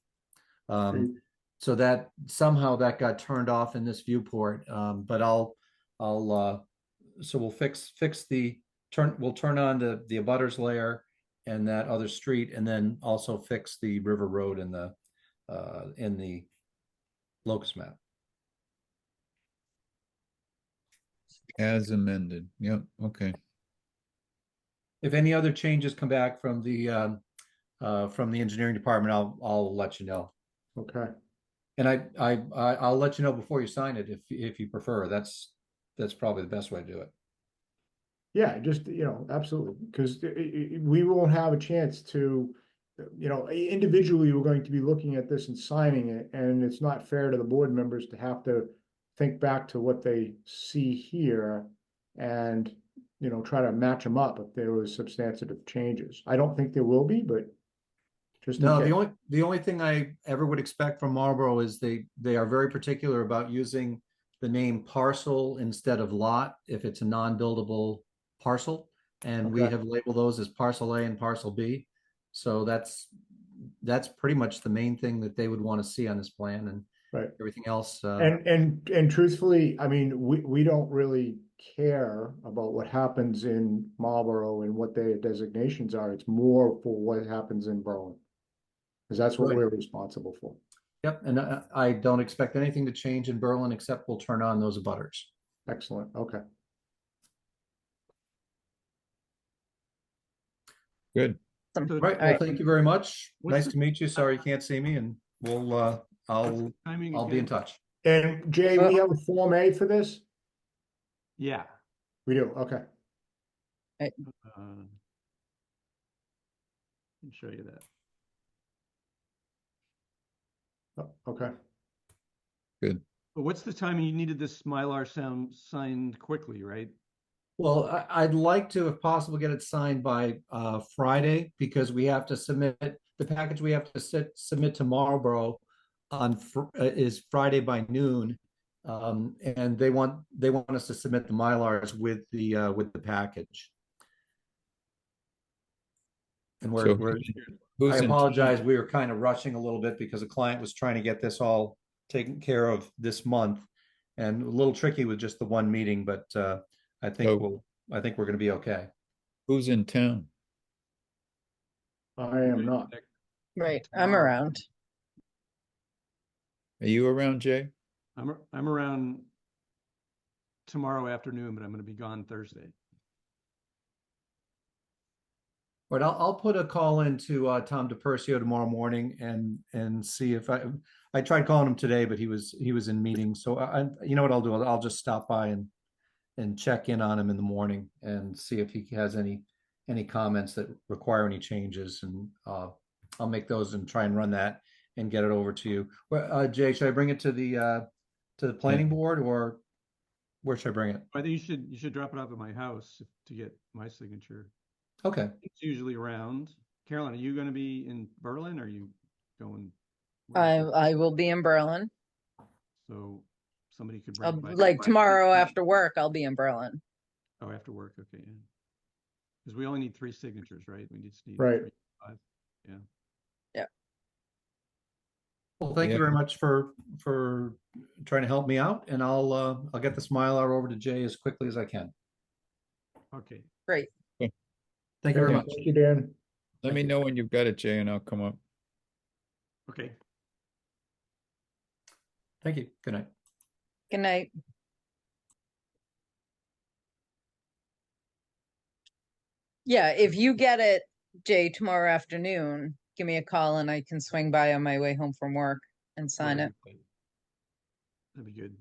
So that somehow that got turned off in this viewport. But so we'll fix we'll turn on the abutters layer and that other street, and then also fix the River Road in the locus map. As amended. Yep. Okay. If any other changes come back from the engineering department, I'll let you know. Okay, And I'll let you know before you sign it if you prefer. That's probably the best way to do it. yeah, just, absolutely, because we won't have a chance to, individually, we're going to be looking at this and signing it, and it's not fair to the board members to have to think back to what they see here and, try to match them up if there was substantive changes. I don't think there will be, but just in No, case. the only thing I ever would expect from Marlboro is they are very particular about using the name parcel instead of lot if it's a non-buildable parcel. And we Okay. have labeled those as parcel A and parcel B. So that's pretty much the main thing that they would want to see on this plan, and Right. everything else. And truthfully, I mean, we don't really care about what happens in Marlboro and what their designations are. It's more for what happens in Berlin. Because that's what Right. we're responsible for. Yep, and I don't expect anything to change in Berlin except we'll turn on those abutters. Excellent, okay. Good. Awesome. So- All right, well, Alright. thank you very much. What's Nice the- to meet you. Sorry you can't see me, and What's I'll the timing be in again? touch. And Jay, we have a Form A for this? Yeah. We do, okay. I can show you that. Oh, okay. Good. But what's the timing? You needed this Mylar signed quickly, right? Well, I'd like to, if possible, get it signed by Friday, because we have to submit the package. We have to submit to Marlboro is Friday by noon, and they want us to submit the Mylars with the package. And So who's I in apologize. We were kind of rushing a little bit because the client was trying to get this all taken care of this month, and a little tricky with just the one meeting, but I think So- we're going to be okay. Who's in town? I am not. Right, I'm around. Are you around, Jay? I'm around tomorrow afternoon, but I'm going to be gone Thursday. But I'll put a call into Tom DePercio tomorrow morning and see if I tried calling him today, but he was in meetings. So you know what I'll do? I'll just stop by and check in on him in the morning and see if he has any comments that require any changes, and I'll make those and try and run that and get it over to you. Well, Jay, should I bring it to the planning board, or where should I bring it? I think you should drop it off at my house to get my signature. Okay. It's usually around. Carolyn, are you going to be in Berlin? Or are you going? I will be in Berlin. So somebody could bring by. Like tomorrow after work, I'll be in Berlin. Oh, after work. Okay. Yeah. Because we only need 3 signatures, right? We just need Right. 3, 5. Yeah. Well, thank you Yeah. very much for trying to help me out, and I'll get this Mylar over to Jay as quickly as I can. Okay. Great. Thank you very Okay, much. Thank you, Dan. Let me know when you've got it, Jay, and I'll come up. Okay. Thank you. Good night. Good night. Yeah, if you get it, Jay, tomorrow afternoon, give me a call and I can swing by on my way home from work and sign it. That'd be good.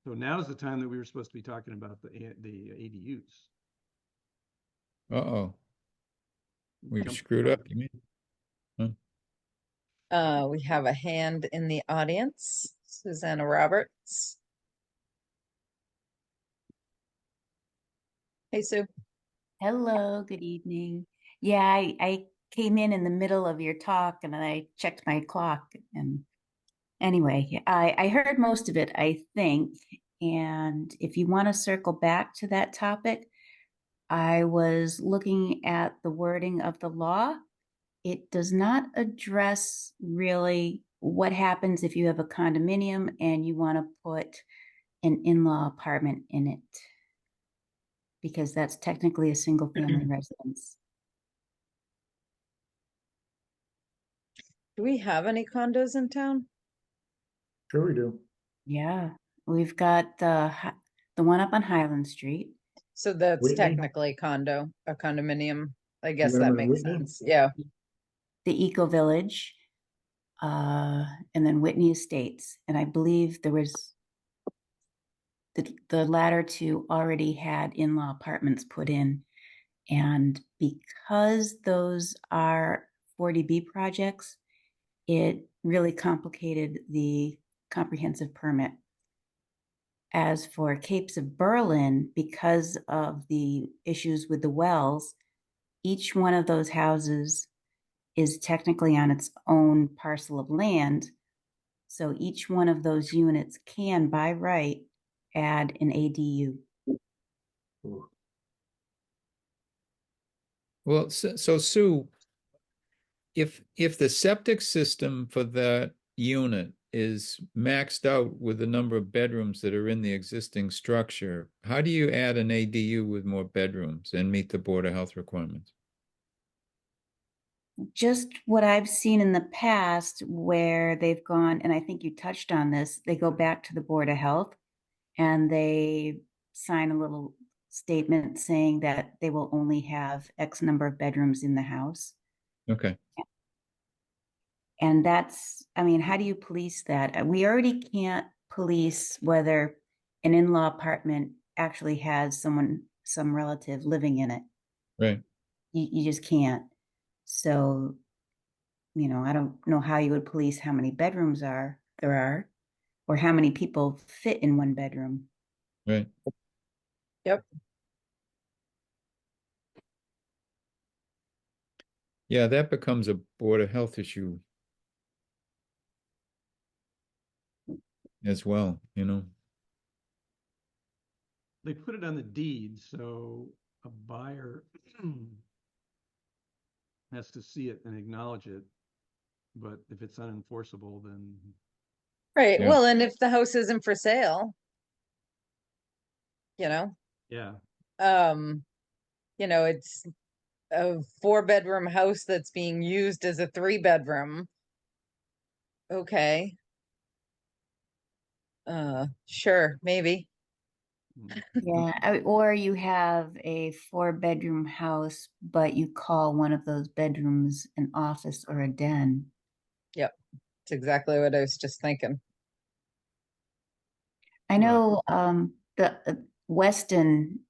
So now's the time that we were supposed to be talking about the ADUs. Uh-oh, we Jump- screwed up, you mean? We have a hand in the audience, Susanna Roberts. Hey, Sue. Hello, good evening. Yeah, I came in the middle of your talk and I checked my clock. And anyway, I heard most of it, I think. And if you want to circle back to that topic, I was looking at the wording of the law. It does not address really what happens if you have a condominium and you want to put an in-law apartment in it, because that's technically a single family residence. Do we have any condos in town? Sure we do. Yeah, we've got the one up on Highland Street. So that's Whitney? technically a condominium. I guess got that 'em in makes Whitney? sense. Yeah. The Eco Village, and then Whitney Estates. And I believe there was the latter two already had in-law apartments put in. And because those are 40B projects, it really complicated the comprehensive permit. As for Capes of Berlin, because of the issues with the wells, each one of those houses is technically on its own parcel of land. So each one of those units can, by right, add an ADU. Ooh. Well, so Sue, if the septic system for that unit is maxed out with the number of bedrooms that are in the existing structure, how do you add an ADU with more bedrooms and meet the Board of Health requirements? Just what I've seen in the past where they've gone, and I think you touched on this, they go back to the Board of Health and they sign a little statement saying that they will only have X number of bedrooms in the house. Okay. And that's, I mean, how do you police that? We already can't police whether an in-law apartment actually has some relative living in it. Right. You just can't. So, I don't know how you would police how many bedrooms there are, or how many people fit in one bedroom. Right. Yep. Yeah, that becomes a Board of Health issue as well, They put it on the deed, so a buyer has to see it and acknowledge it. But if it's unenforceable, then Right. Yeah. Well, and if the house isn't for sale, yeah. it's a 4-bedroom house that's being used as a 3-bedroom. Okay. Sure, maybe. Yeah, or you have a 4-bedroom house, but you call one of those bedrooms an office or a den. It's exactly what I was just thinking. I know the Weston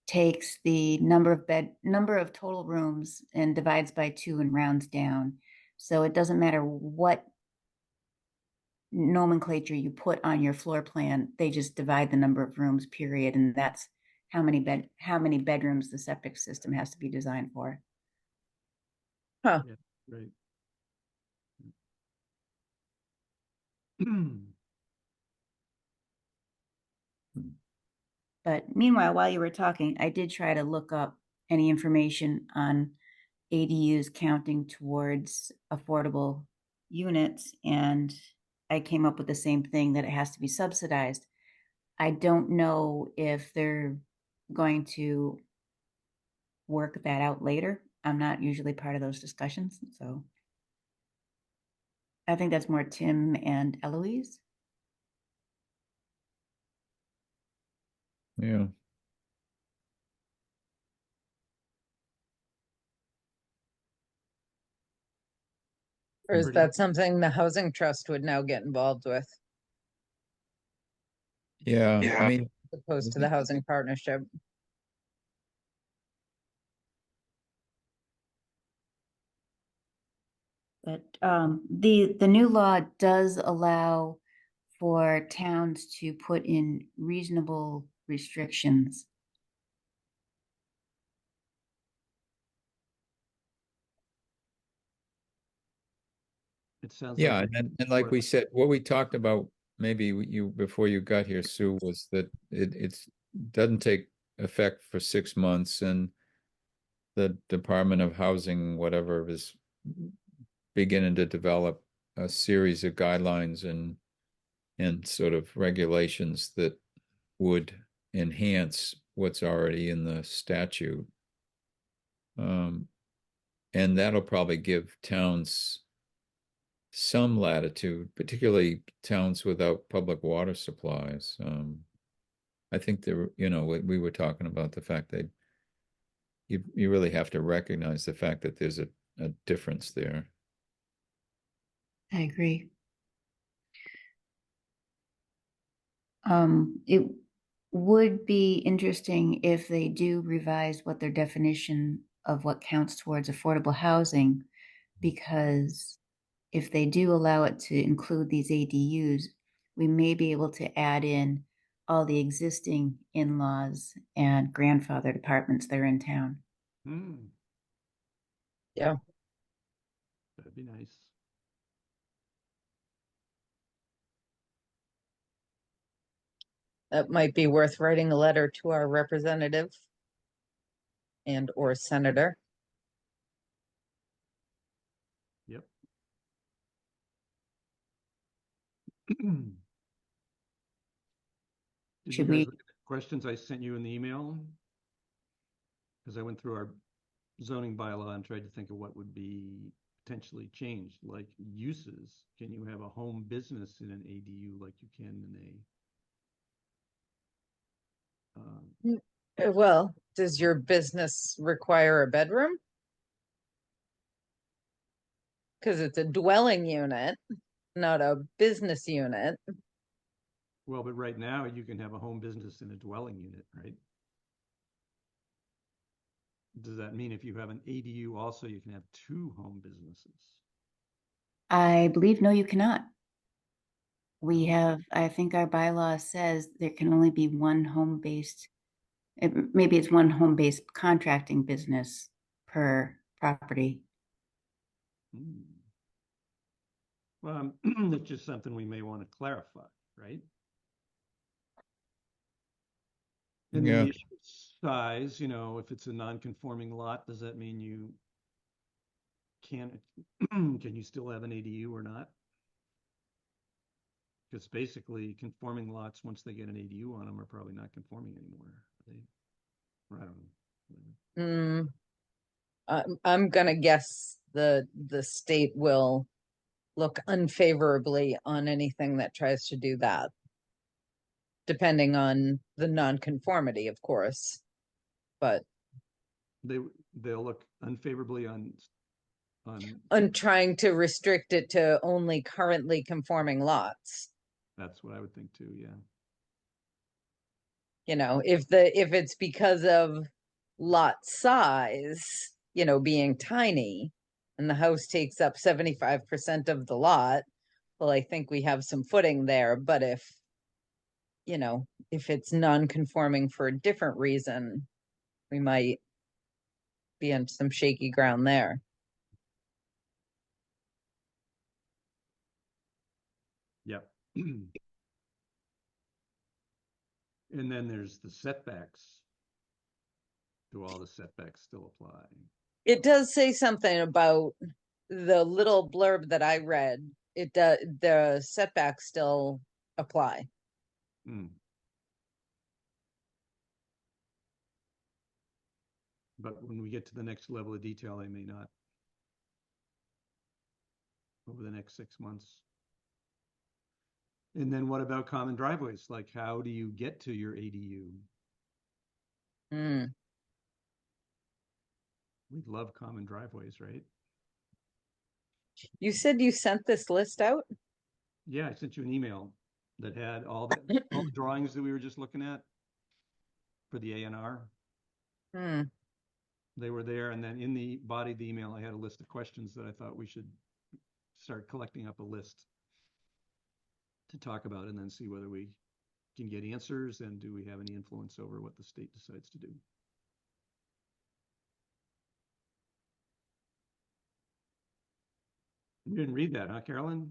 takes the number of total rooms and divides by 2 and rounds down. So it doesn't matter what nomenclature you put on your floor plan, they just divide the number of rooms, period, and that's how many bedrooms the septic system has to be designed for. Right. But meanwhile, while you were talking, I did try to look up any information on ADUs counting towards affordable units, and I came up with the same thing, that it has to be subsidized. I don't know if they're going to work that out later. I'm not usually part of those discussions, so I think that's more Tim and Eloise. Yeah. Or is Pretty- that something the housing trust would now get involved with, Yeah. I Yeah. mean, as opposed to the housing partnership? But the new law does allow for towns to put in reasonable restrictions. It sounds yeah, like. and like we said, what we talked about maybe you before you got here, Sue, was that it's doesn't take effect for 6 months, and the Department of Housing, whatever, is beginning to develop a series of guidelines and sort of regulations that would enhance what's already in the statute. And that'll probably give towns some latitude, particularly towns without public water supplies. I think there, we were talking about the fact that you really have to recognize the fact that there's a difference there. I agree. It would be interesting if they do revise what their definition of what counts towards affordable housing, because if they do allow it to include these ADUs, we may be able to add in all the existing in-laws and grandfathered apartments that are in town. Yeah. That'd be nice. That might be worth writing a letter to our representative and or senator. Yep. Did you Should guys we- look at the questions I sent you in the email? Because I went through our zoning bylaw and tried to think of what would be potentially changed, like uses. Can you have a home business in an ADU like you can in Well, does your business require a bedroom? Because it's a dwelling unit, not a business unit. well, but right now you can have a home business in a dwelling unit, right? Does that mean if you have an ADU also you can have two home businesses? I believe, no, you cannot. We have, I think our bylaw says there can only be one home-based, maybe it's one home-based contracting business per property. Well, it's just something we may want to clarify, right? And then Yeah. the issue of size, if it's a non-conforming lot, does that mean you can you still have an ADU or not? Because basically conforming lots, once they get an ADU on them, are probably not conforming anymore. Or I don't know. I'm gonna guess the state will look unfavorably on anything that tries to do that, depending on the nonconformity, of course. But They'll look unfavorably on trying to restrict it to only currently conforming lots. That's what I would think too, yeah. If it's because of lot size, being tiny, and the house takes up 75% of the lot, well, I think we have some footing there. But if, you know, if it's non-conforming for a different reason, we might be on some shaky ground there. Yep. And then there's the setbacks. Do all the setbacks still apply? It does say something about the little blurb that I read. It does, the setbacks still apply. Hmm. But when we get to the next level of detail, they may not. Over the next 6 months. And then what about common driveways? Like, how do you get to your ADU? Hmm. We love common driveways, right? You said you sent this list out? Yeah, I sent you an email that had all the drawings that we were just looking at for the A&R. Hmm. They were there, and then in the body of the email, I had a list of questions that I thought we should start collecting up a list to talk about, and then see whether we can get answers, and do we have any influence over what the state decides to do. You didn't read that, huh, Carolyn?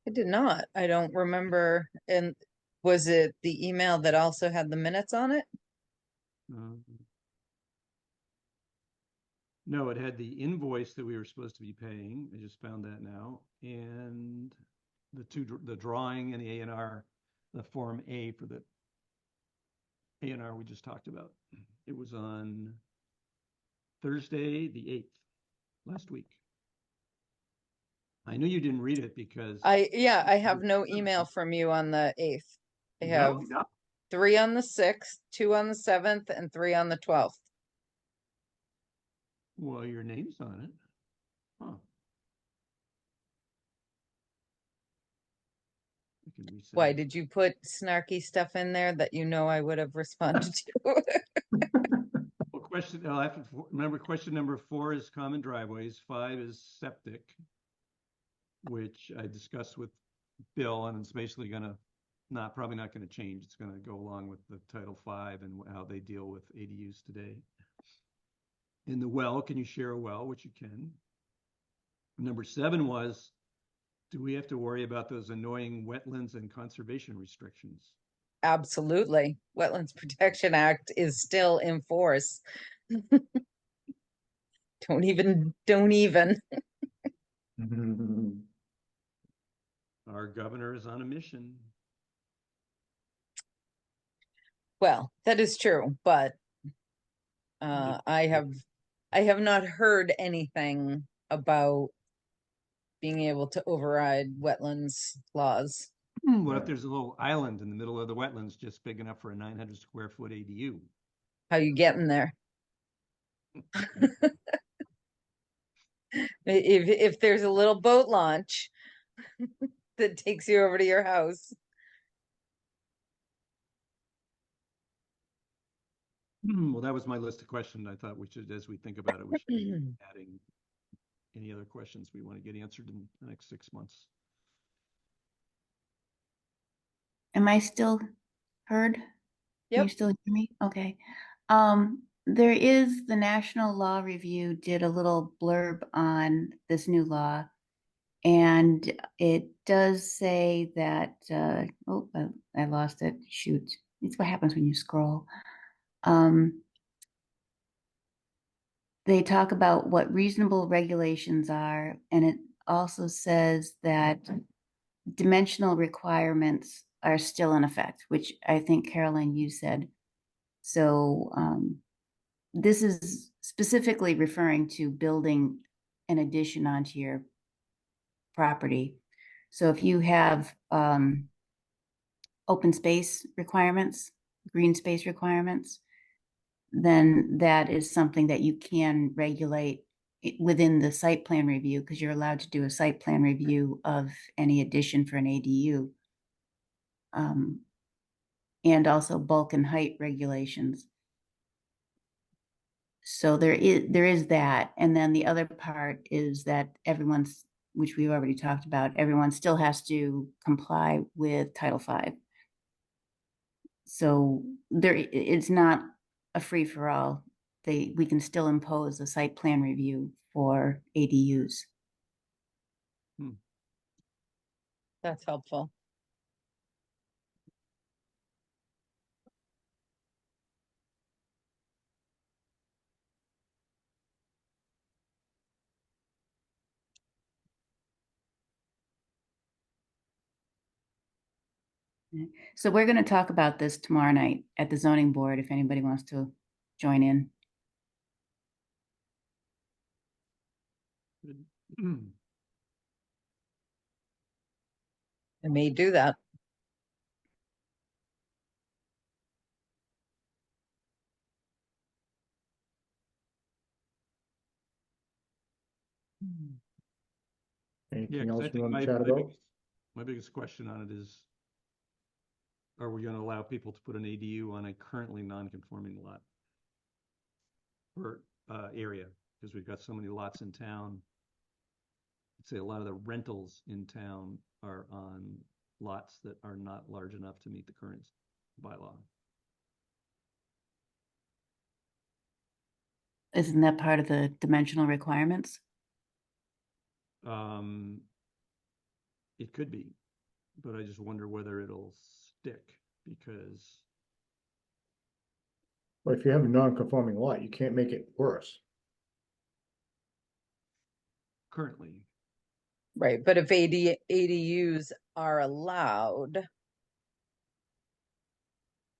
I did not. I don't remember. And was it the email that also had the minutes on it? No, it had the invoice that we were supposed to be paying. I just found that now. And the drawing and the A&R, the Form A for the A&R we just talked about. It was on Thursday, the 8th, last week. I knew you didn't read it because I have no email from you on the 8th. I have no. 3 on the 6th, 2 on the 7th, and 3 on the 12th. Well, your name's on it. Huh. I can resend Why it. did you put snarky stuff in there that you know I would have responded to? Well, I'll have to remember question number 4 is common driveways, 5 is septic, which I discussed with Bill, and it's basically probably not gonna change. It's gonna go along with the Title V and how they deal with ADUs today. In the well, can you share a well? Which you can. Number 7 was, do we have to worry about those annoying wetlands and conservation restrictions? Absolutely. Wetlands Protection Act is still in force. Don't even. Our governor is on a mission. Well, that is true, but I have not heard anything about being able to override wetlands laws. What if there's a little island in the middle of the wetlands just big enough for a 900 square foot ADU? How you getting there? If there's a little boat launch that takes you over to your house. Well, that was my list of questions. I thought we should, as we think about it, we should be adding any other questions we want to get answered in the next 6 months. Am I still heard? Can you Yep. still hear me? Okay. There is the National Law Review did a little blurb on this new law, and it does say that, I lost it. Shoot. It's what happens when you scroll. They talk about what reasonable regulations are, and it also says that dimensional requirements are still in effect, which I think, Carolyn, you said. So this is specifically referring to building an addition onto your property. So if you have open space requirements, green space requirements, then that is something that you can regulate within the site plan review, because you're allowed to do a site plan review of any addition for an ADU. And also bulk and height regulations. So there is that. And then the other part is that everyone's, which we've already talked about, everyone still has to comply with Title V. So it's not a free for all. We can still impose a site plan review for ADUs. That's helpful. So we're going to talk about this tomorrow night at the zoning board if anybody wants to join in. I may do that. Yeah, Anything 'cause else I you think want to chat about? my biggest question on it is, are we gonna allow people to put an ADU on a currently non-conforming lot? Or, area, because we've got so many lots in town. I'd say a lot of the rentals in town are on lots that are not large enough to meet the current bylaw. Isn't that part of the dimensional requirements? Um, it could be, but I just wonder whether it'll stick, because Well, if you have a non-conforming lot, you can't make it worse. currently, Right, but if ADUs are allowed,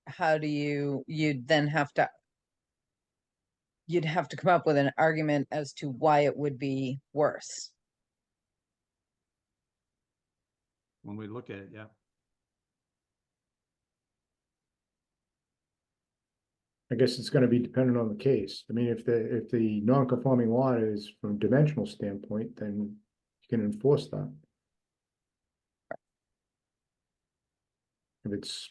how do you'd have to come up with an argument as to why it would be worse. when we look at it, yeah. I guess it's gonna be dependent on the case. I mean, if the non-conforming lot is from a dimensional standpoint, then you can enforce that. If it's,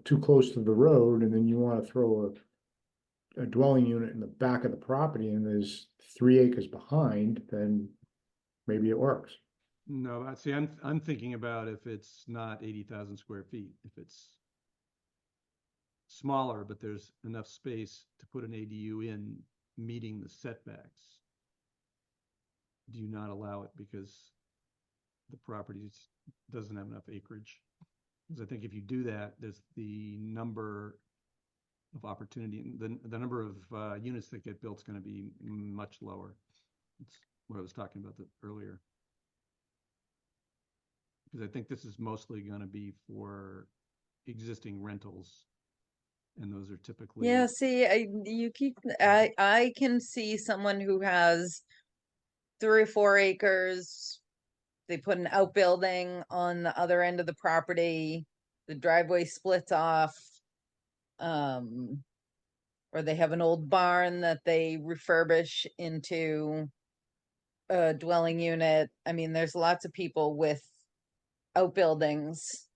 too close to the road and then you wanna throw a dwelling unit in the back of the property and there's 3 acres behind, then maybe it works. No, see, I'm thinking about if it's not 80,000 square feet, if it's smaller, but there's enough space to put an ADU in, meeting the setbacks. Do you not allow it because the property doesn't have enough acreage? Because I think if you do that, there's the number of opportunity, the number of units that get built is going to be much lower. It's what I was talking about earlier. Because I think this is mostly going to be for existing rentals, and those are typically. Yeah, see, I can see someone who has 3 or 4 acres. They put an outbuilding on the other end of the property. The driveway splits off. Or they have an old barn that they refurbish into a dwelling unit. I mean, there's lots of people with outbuildings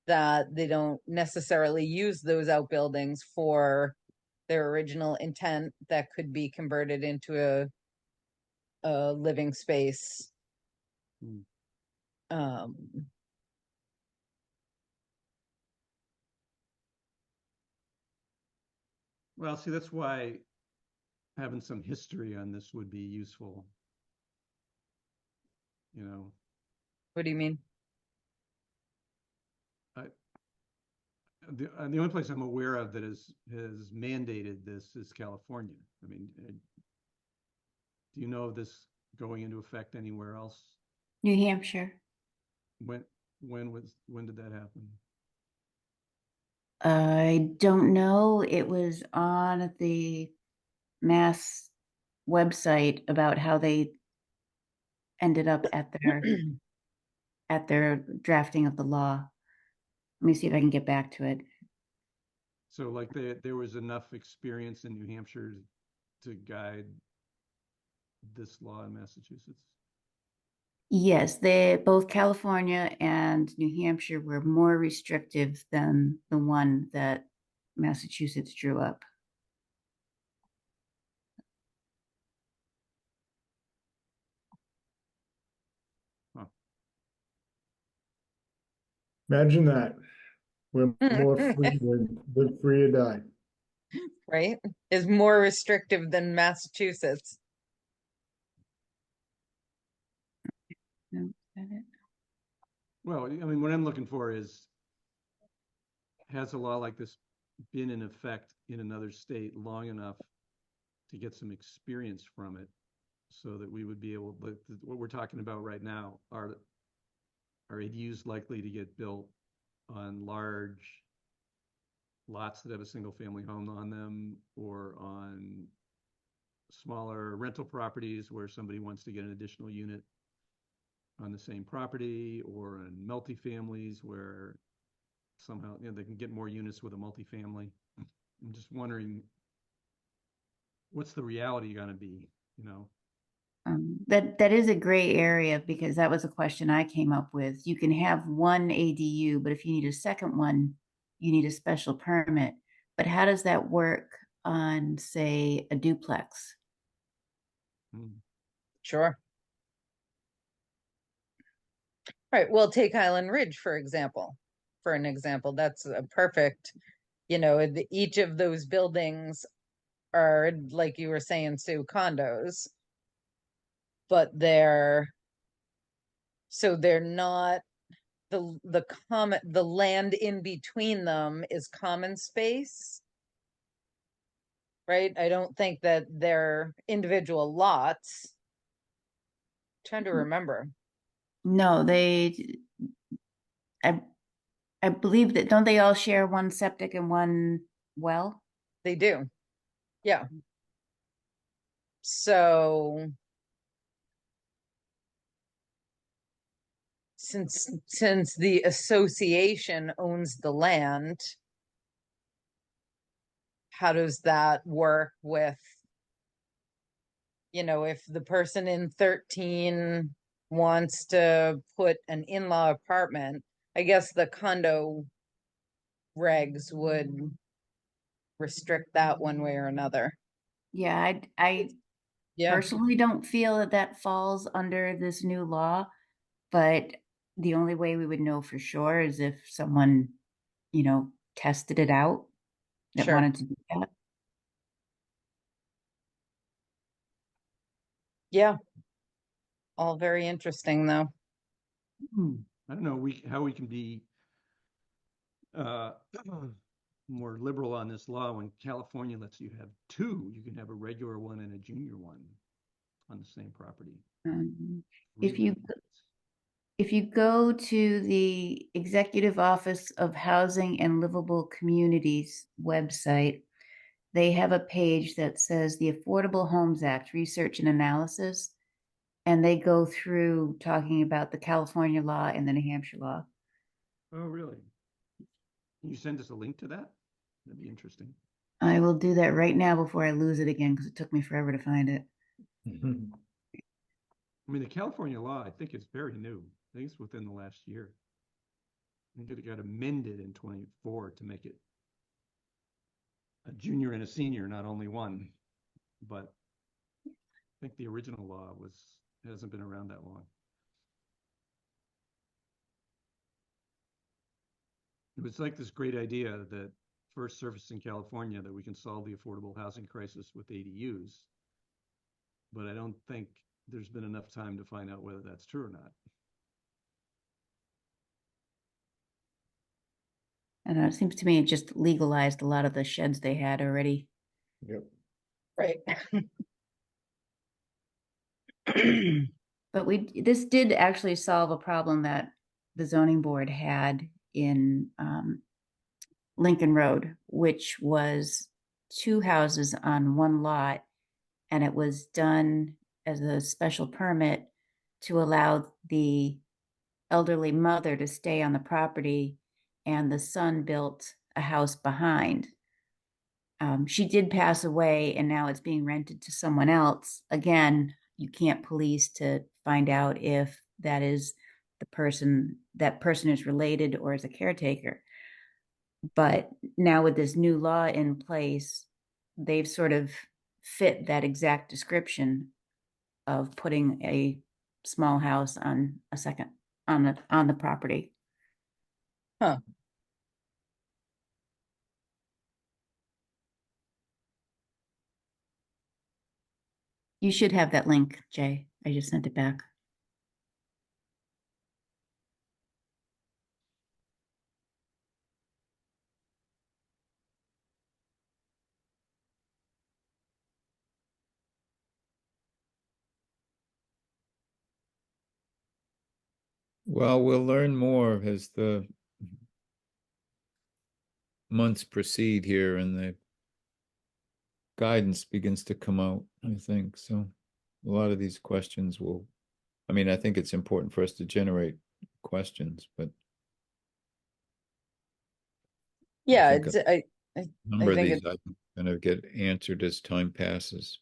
that they don't necessarily use those outbuildings for their original intent that could be converted into a living space. Um, Well, see, that's why having some history on this would be useful. what do you mean? The only place I'm aware of that has mandated this is California. I mean, do you know of this going into effect anywhere else? New Hampshire. When did that happen? I don't know. It was on the Mass website about how they ended up at their drafting of the law. Let me see if I can get back to it. So, like, there was enough experience in New Hampshire to guide this law in Massachusetts? Yes, both California and New Hampshire were more restrictive than the one that Massachusetts drew up. Imagine that. We're Hmm. more free than live free or die. Right? Is more restrictive than Massachusetts. No, is that it? Well, I mean, what I'm looking for is, has a law like this been in effect in another state long enough to get some experience from it so that we would be able, but what we're talking about right now are ADUs likely to get built on large lots that have a single family home on them, or on smaller rental properties where somebody wants to get an additional unit on the same property, or in multifamilies where somehow, you know, they can get more units with a multifamily. I'm just wondering, what's the reality gonna be, you know? That is a gray area because that was a question I came up with. You can have one ADU, but if you need a second one, you need a special permit. But how does that work on, say, a duplex? Hmm. Sure. Right. Well, take Highland Ridge, for example. For an example, that's a perfect, each of those buildings are, like you were saying, Sue, condos, but they're not the land in between them is common space, right? I don't think that they're individual lots. Trying to remember. No, I, I believe that, don't they all share one septic and one well? They do. Yeah. So since the association owns the land, how does that work with, if the person in 13 wants to put an in-law apartment, I guess the condo regs would restrict that one way or another. Yeah, I Yeah, personally don't feel that that falls under this new law, but the only way we would know for sure is if someone, tested it out that sure. wanted to do that. Yeah, all very interesting though. I don't know, how we can be uh, more liberal on this law when California lets you have two. You can have a regular one and a junior one on the same property. Um, if Really you nice. if you go to the Executive Office of Housing and Livable Communities website, they have a page that says the Affordable Homes Act Research and Analysis, and they go through talking about the California law and the New Hampshire law. Oh, really? Can you send us a link to that? That'd be interesting. I will do that right now before I lose it again because it took me forever to find it. I mean, the California law, I think, is very new. I think it's within the last year. I think it got amended in 24 to make it a junior and a senior, not only one. But I think the original law hasn't been around that long. It was like this great idea that first surfaced in California that we can solve the affordable housing crisis with ADUs. But I don't think there's been enough time to find out whether that's true or not. I don't know, it seems to me it just legalized a lot of the sheds they had already. Yep. Right. But this did actually solve a problem that the zoning board had in Lincoln Road, which was two houses on one lot, and it was done as a special permit to allow the elderly mother to stay on the property, and the son built a house behind. She did pass away, and now it's being rented to someone else. Again, you can't police to find out if that person is related or is a caretaker. But now with this new law in place, they've sort of fit that exact description of putting a small house on a second on the property. Huh. You should have that link, Jay. I just sent it back. Well, we'll learn more as the months proceed here and the guidance begins to come out, I think. So a lot of these questions will, I mean, I think it's important for us to generate questions, but Yeah, think it's, a I number of think these it's, I think are gonna get answered as time passes.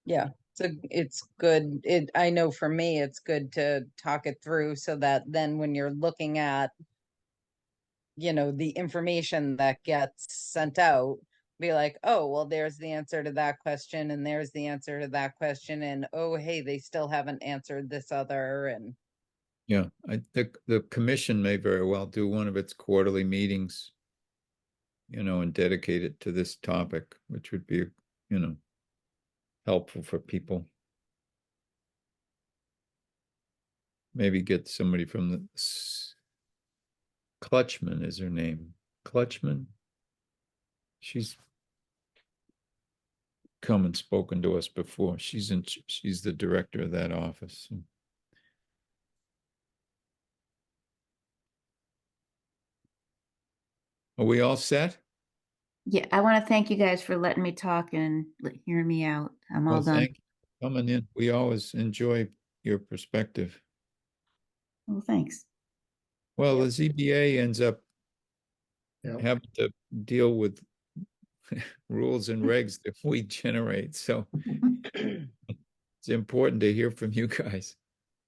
yeah, it's good. I know for me, it's good to talk it through so that then when you're looking at, the information that gets sent out, be like, oh, well, there's the answer to that question, and there's the answer to that question, and oh, hey, they still haven't answered this other, and Yeah, I think the commission may very well do one of its quarterly meetings, and dedicate it to this topic, which would be, helpful for people. Maybe get somebody from the Clutchman is her name. Clutchman? She's come and spoken to us before. She's the director of that office. Are we all set? Yeah, I want to thank you guys for letting me talk and hearing me out. I'm all Well, done. thank you for coming in. We always enjoy your perspective. Well, thanks. Well, Yep. the ZBA ends up Yeah. having to deal with rules and regs that we generate. So it's important to hear from you guys.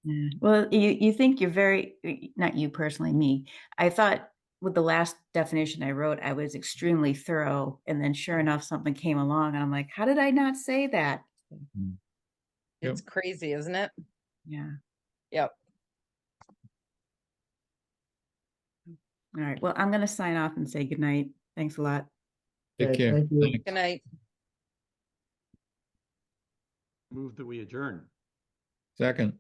Yeah. Well, you think you're very, not you personally, me. I thought with the last definition I wrote, I was extremely thorough. And then sure enough, something came along and I'm like, how did I not say that? it's crazy, isn't it? Yeah. Yep. All right. Well, I'm going to sign off and say goodnight. Thanks a lot. Take Okay, care. thank you. Thanks. Good night. Move that we adjourn. Second.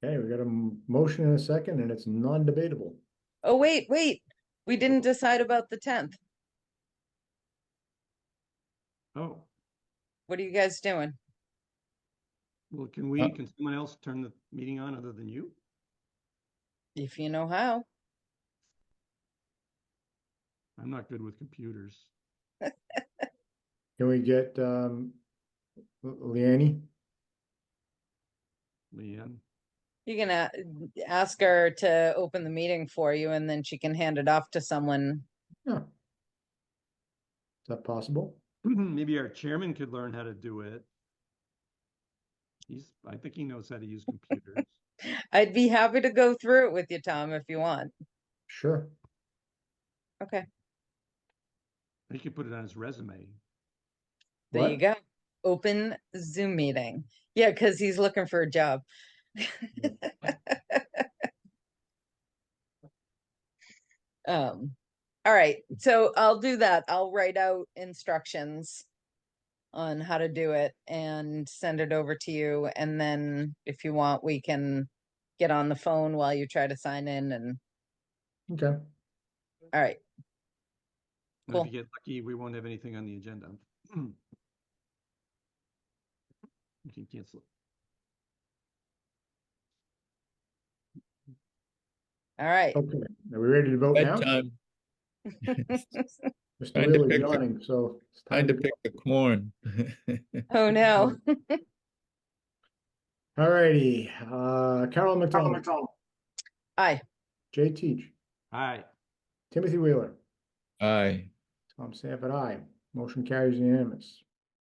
Okay, we got a motion and a second, and it's non-debatable. Oh, wait, we didn't decide about the 10th. Oh, What are you guys doing? well, Uh, can someone else turn the meeting on other than you? If you know how. I'm not good with computers. Can we get Leanne? Leanne, You can ask her to open the meeting for you, and then she can hand it off to someone. Yeah. Is that possible? maybe our chairman could learn how to do it. I think he knows how to use computers. I'd be happy to go through it with you, Tom, if you want. Sure. Okay, He could put it on his resume. there you What? go. Open Zoom meeting. Yeah, because he's looking for a job. All right, so I'll do that. I'll write out instructions on how to do it and send it over to you. And then if you want, we can get on the phone while you try to sign in and, Okay. all right. And Cool. if you get lucky, we won't have anything on the agenda. You can cancel it. All right. Okay. Are we ready to vote now? Bedtime. Mr. Time to Wheeler's pick yawning, so it's Time time to to pick the corn. Oh, no. All righty. Carol McDonald, Aye. Jay Teach, Hi. Timothy Wheeler, Aye. Tom Sanford, aye. Motion carries unanimous.